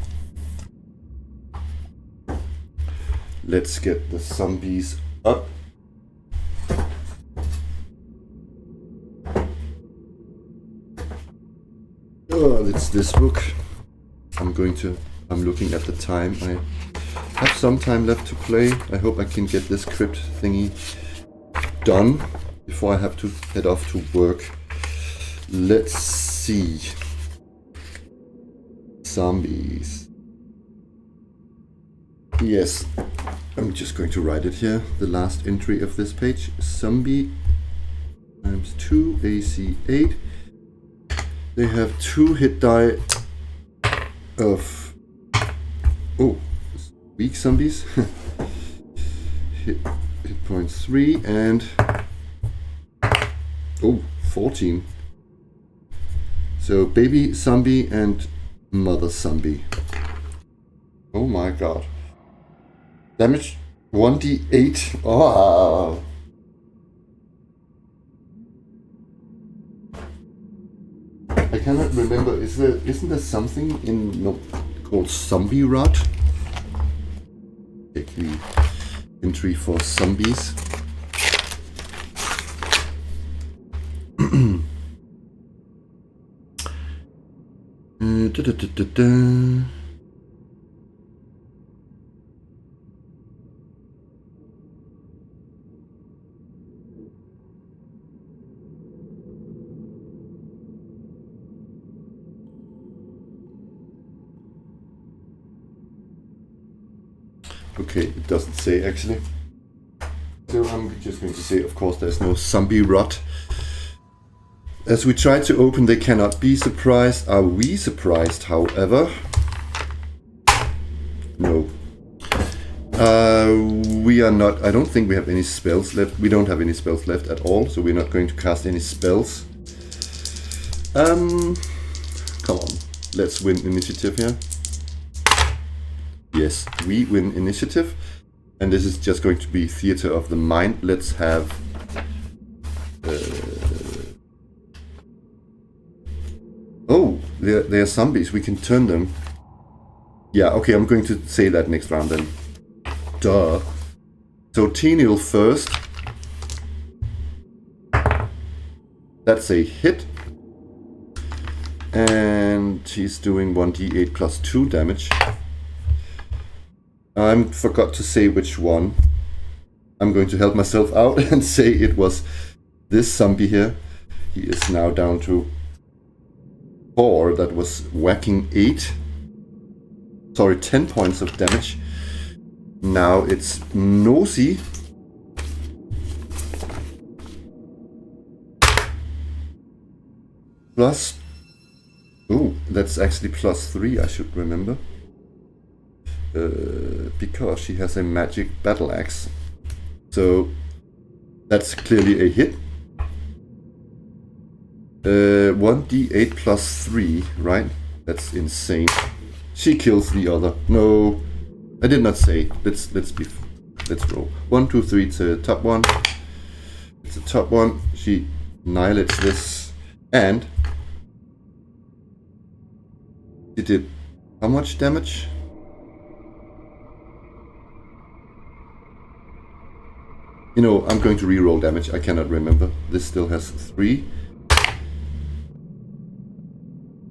Let's get the zombies up. Oh, it's this book. I'm looking at the time. I have some time left to play. I hope I can get this crypt thingy done before I have to head off to work. Let's see. Zombies. Yes, I'm just going to write it here. The last entry of this page. Zombie times 2 AC 8. They have 2 hit die of weak zombies. hit points 3 and 14. So baby zombie and mother zombie. Oh my god. Damage 1d8. Oh. I cannot remember. Isn't there something called zombie rot? Take the entry for zombies. Okay, it doesn't say actually. So I'm just going to say, of course, there's no zombie rot. As we try to open, they cannot be surprised. Are we surprised, however? No. We are not. I don't think we have any spells left. We don't have any spells left at all, so we're not going to cast any spells. Come on. Let's win initiative here. Yes, we win initiative. And this is just going to be Theater of the Mind. Let's have... oh, they're zombies. We can turn them. Yeah, okay, I'm going to say that next round then. Duh. So Teniel first. That's a hit. And she's doing 1d8 plus 2 damage. I forgot to say which one. I'm going to help myself out and say it was this zombie here. He is now down to 4. That was whacking 8. Sorry, 10 points of damage. Now it's Nosy. Plus... oh, that's actually plus 3, I should remember. Because she has a magic battle axe. So that's clearly a hit. 1d8 plus 3, right? That's insane. She kills the other. No, I did not say. Let's roll. 1, 2, 3. It's a top one. It's a top one. She annihilates this, and she did how much damage? You know, I'm going to re-roll damage. I cannot remember. This still has 3.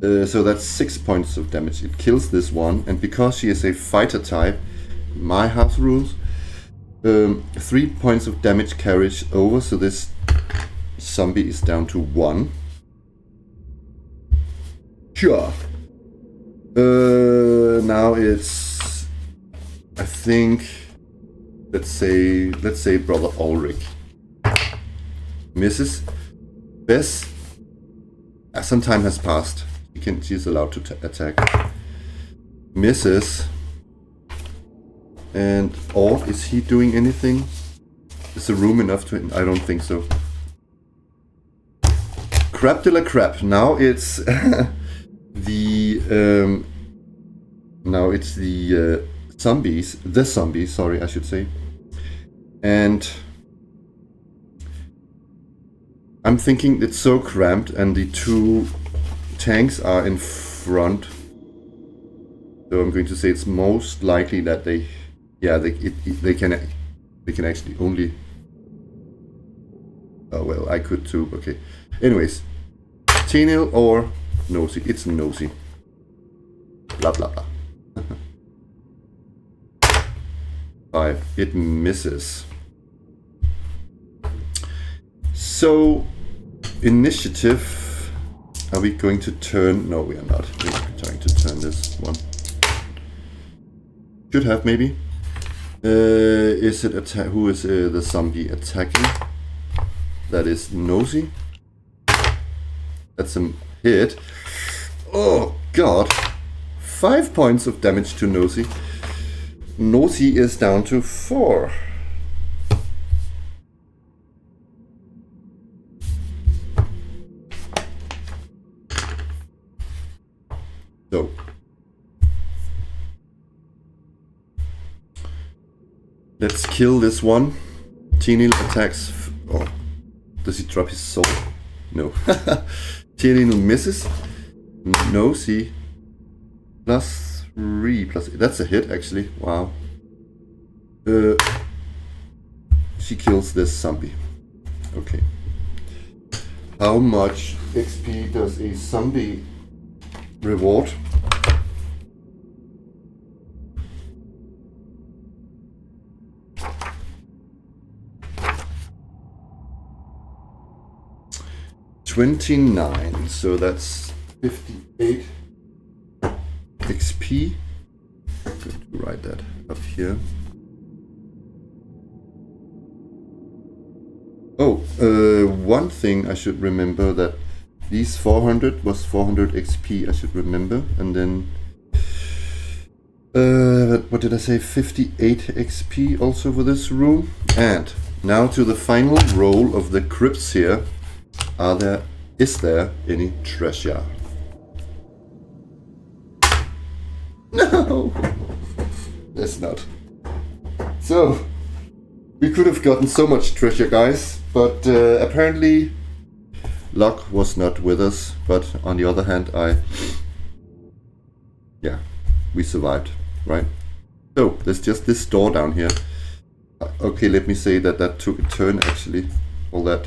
So that's 6 points of damage. It kills this one. And because she is a fighter type, my house rules, 3 points of damage carries over. So this zombie is down to 1. Sure. Now it's... I think... Let's say Brother Ulrich. Misses. Bess. Some time has passed. She's allowed to attack. Misses. And Ord, is he doing anything? Is the room enough to... I don't think so. Crap de la crap. Now it's the... now it's the zombies. The zombies, sorry, I should say. And I'm thinking it's so cramped and the 2 tanks are in front. So I'm going to say it's most likely that they can actually only... oh well, I could too, okay. Anyways, Teniel or Nosy. It's Nosy. Blah blah blah. 5. It misses. So, initiative. Are we going to turn? No, we are not. We're trying to turn this one. Should have, maybe. Is it attack? Who is the zombie attacking? That is Nosy. That's a hit. Oh, God. 5 points of damage to Nosy. Nosy is down to 4. So. Let's kill this one. Teenil attacks. Oh, does he drop his sword? No. Teenil misses. Nosy. +3 plus. That's a hit, actually. Wow. She kills this zombie. Okay. How much XP does a zombie reward? $29, so that's 58 XP. I'm going to write that up here. Oh, one thing I should remember, that these 400 was 400 XP I should remember, and then what did I say, 58 XP also for this room. And now to the final roll of the crypts here. Is there any treasure? No, there's not. So, we could have gotten so much treasure, guys, but apparently luck was not with us. But on the other hand, we survived, right? So, there's just this door down here. Okay, let me say that took a turn, actually, all that.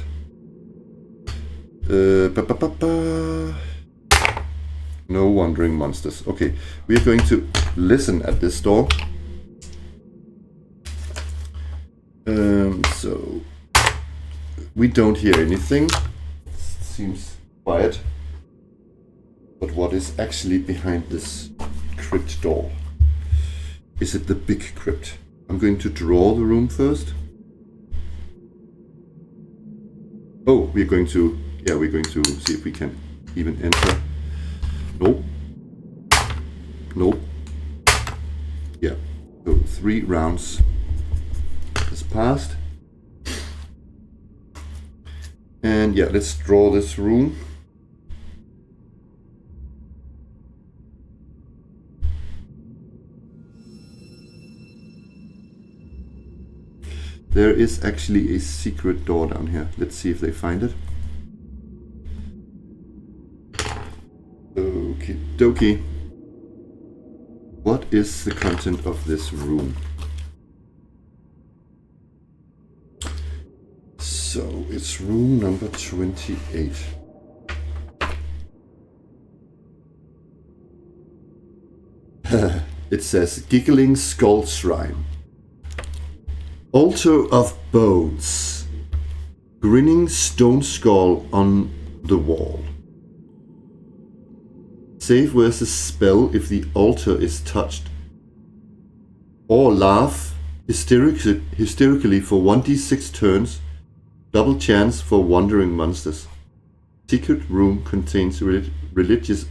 No wandering monsters. Okay, we are going to listen at this door. So we don't hear anything. It seems quiet. But what is actually behind this crypt door? Is it the big crypt? I'm going to draw the room first. Oh, we're going to see if we can even enter. Nope. Nope. Yeah. So 3 rounds has passed. And yeah, let's draw this room. There is actually a secret door down here. Let's see if they find it. Okie dokie. What is the content of this room? So it's room number 28. It says Giggling Skull Shrine. Altar of bones. Grinning stone skull on the wall. Save versus spell if the altar is touched. Or laugh hysterically for 1d6 turns. Double chance for wandering monsters. Secret room contains religious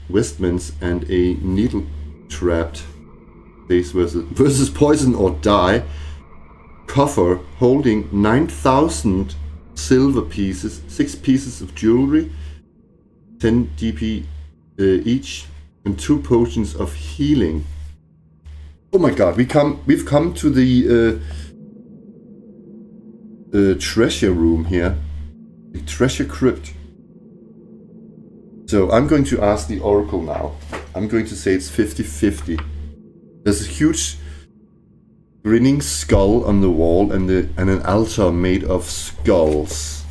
vestments and a needle trapped. Save versus poison or die. Coffer holding 9,000 silver pieces, 6 pieces of jewelry, 10 DP each, and 2 potions of healing. Oh my god, we've come to the treasure room here, the treasure crypt. So I'm going to ask the oracle now. I'm going to say it's 50-50. There's a huge grinning skull on the wall and an altar made of skulls.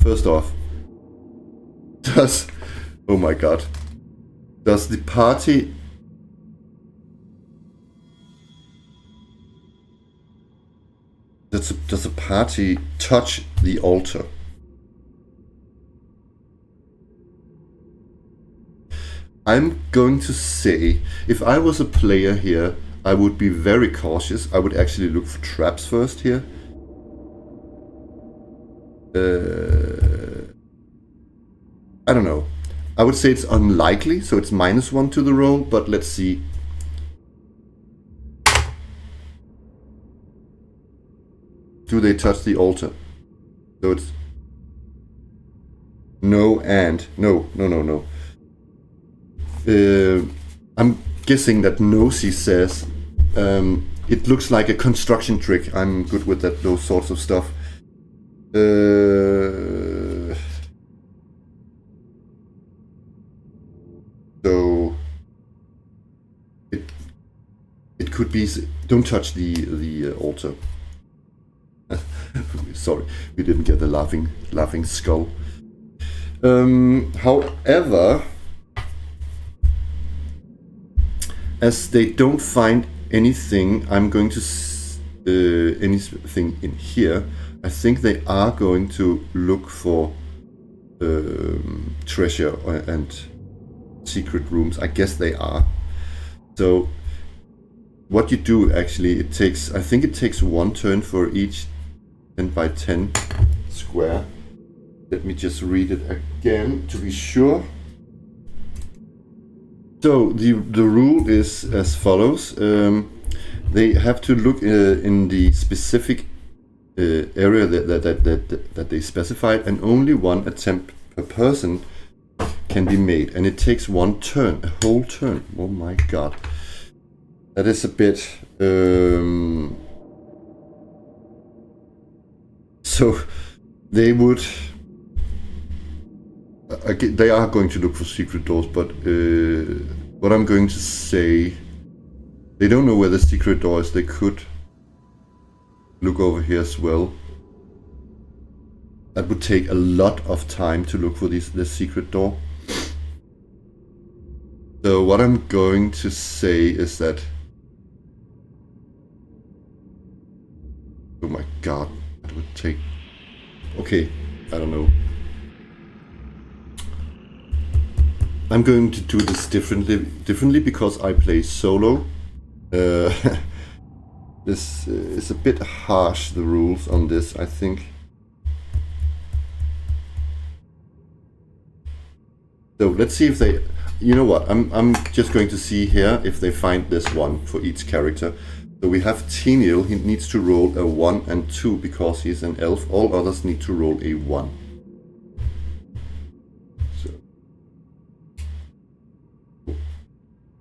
First off, oh my god, does the party does a party touch the altar? I'm going to say, if I was a player here, I would be very cautious. I would actually look for traps first here. I don't know. I would say it's unlikely, so it's -1 to the roll, but let's see. Do they touch the altar? So it's no and no. I'm guessing that Nosy says it looks like a construction trick. I'm good with that, those sorts of stuff. So it could be. Don't touch the altar. Sorry, we didn't get the laughing skull. However, as they don't find anything, I'm going to anything in here. I think they are going to look for treasure and secret rooms. I guess they are. So what you do actually, I think it takes 1 turn for each 10 by 10 square. Let me just read it again to be sure. So the rule is as follows. They have to look in the specific area that they specified, and only 1 attempt per person can be made, and it takes 1 turn, a whole turn. Oh my god, that is a bit. So they would. They are going to look for secret doors, but what I'm going to say, they don't know where the secret door is. They could look over here as well. That would take a lot of time to look for this secret door. So what I'm going to say is that... Oh my god, that would take... Okay, I don't know. I'm going to do this differently because I play solo. This is a bit harsh, the rules on this, I think. So let's see if they... You know what, I'm just going to see here if they find this one for each character. So we have Teniel, he needs to roll a 1 and 2 because he's an elf. All others need to roll a 1.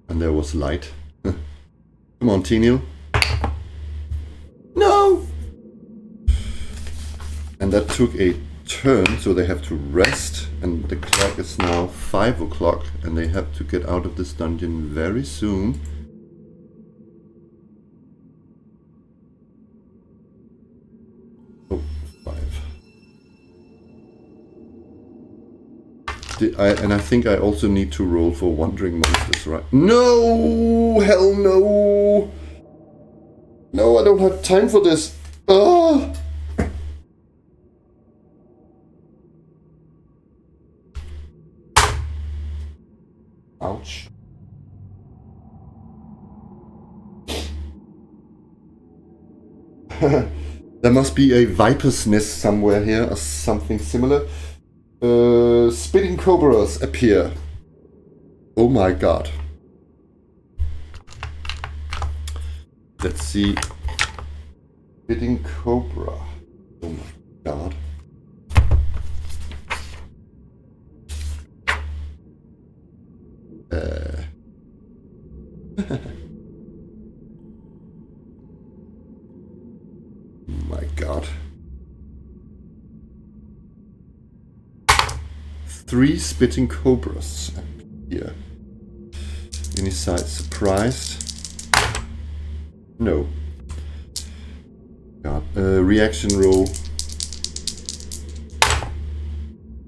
And there was light. Come on, Teniel. No! And that took a turn, so they have to rest. And the clock is now 5 o'clock, and they have to get out of this dungeon very soon. Oh, 5. And I think I also need to roll for wandering monsters, right? No! Hell no! No, I don't have time for this. Ah! Ouch. There must be a viper's nest somewhere here or something similar. Spitting cobras appear. Oh my god. Let's see. Spitting cobra. Oh my god. My god. 3 spitting cobras appear. Any side surprised? No. God. Reaction roll.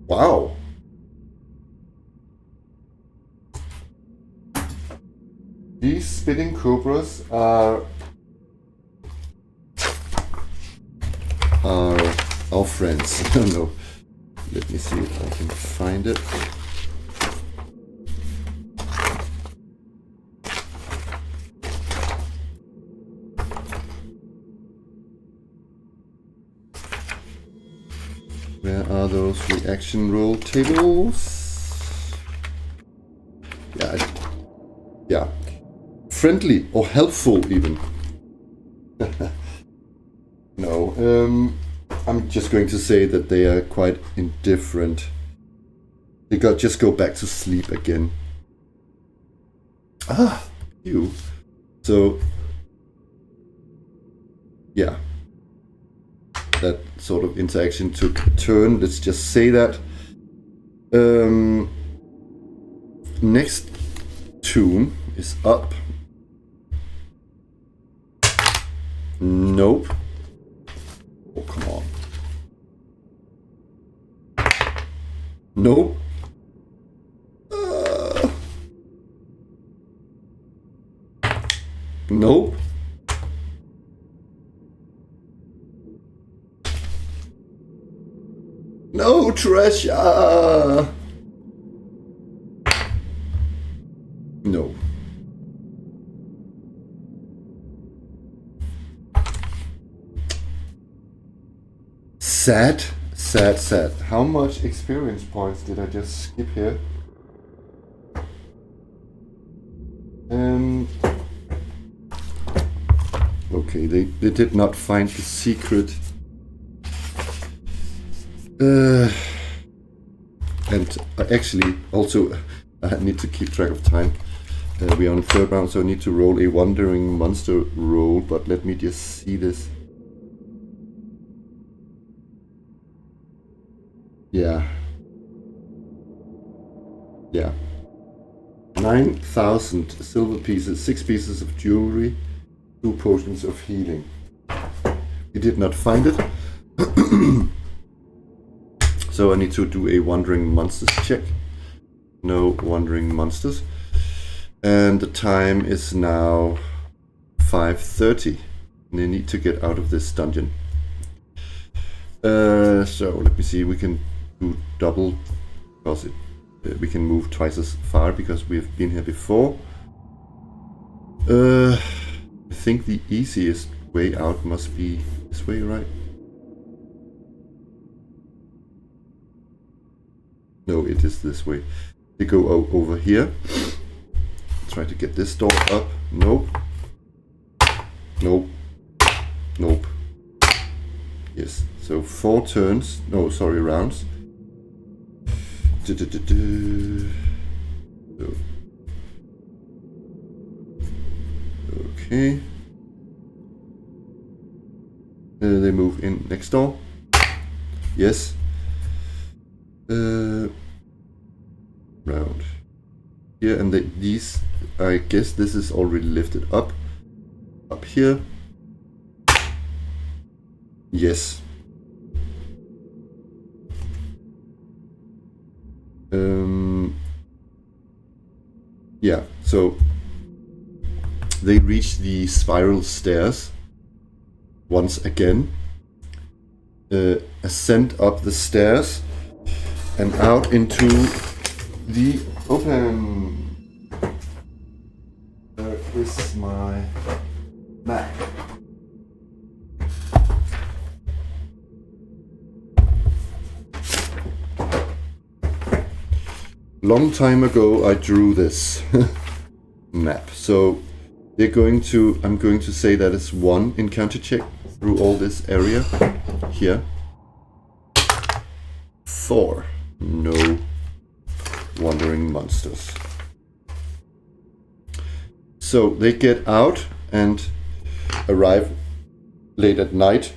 Wow. These spitting cobras are our friends. I don't know. Let me see if I can find it. Where are those reaction roll tables? Yeah. Friendly or helpful even. No, I'm just going to say that they are quite indifferent. They just go back to sleep again. Ah, you. So, yeah. That sort of interaction took a turn. Let's just say that. Next tune is up. Nope. Oh, come on. Nope. Nope. No treasure. No. Sad. How much experience points did I just skip here? Okay, they did not find the secret. And actually, also, I need to keep track of time. We're on third round, so I need to roll a wandering monster roll, but let me just see this. Yeah. 9,000 silver pieces, 6 pieces of jewelry, 2 potions of healing. You did not find it. So I need to do a wandering monsters check. No wandering monsters. And the time is now 5:30. And they need to get out of this dungeon. So let me see, we can do double, because we can move twice as far because we've been here before. I think the easiest way out must be this way, right? No, it is this way. They go over here. Try to get this door up. Nope. Nope. Nope. Yes, so 4 turns. No, sorry, rounds. So. Okay. They move in next door. Yes. Round here, and these, I guess this is already lifted up here. Yes. Yeah, so they reach the spiral stairs once again, ascend up the stairs and out into the open. There is my map. Long time ago I drew this map, so I'm going to say that it's 1 encounter check through all this area here. 4, no wandering monsters. So they get out and arrive late at night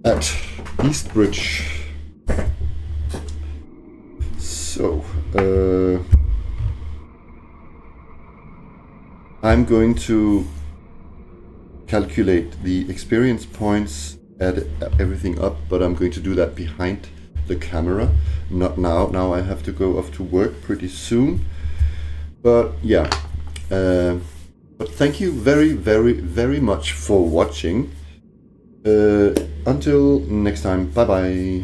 at Eastbridge. So I'm going to calculate the experience points, add everything up, but I'm going to do that behind the camera, not now. Now I have to go off to work pretty soon. But yeah, but thank you very, very, very much for watching. Until next time, bye bye.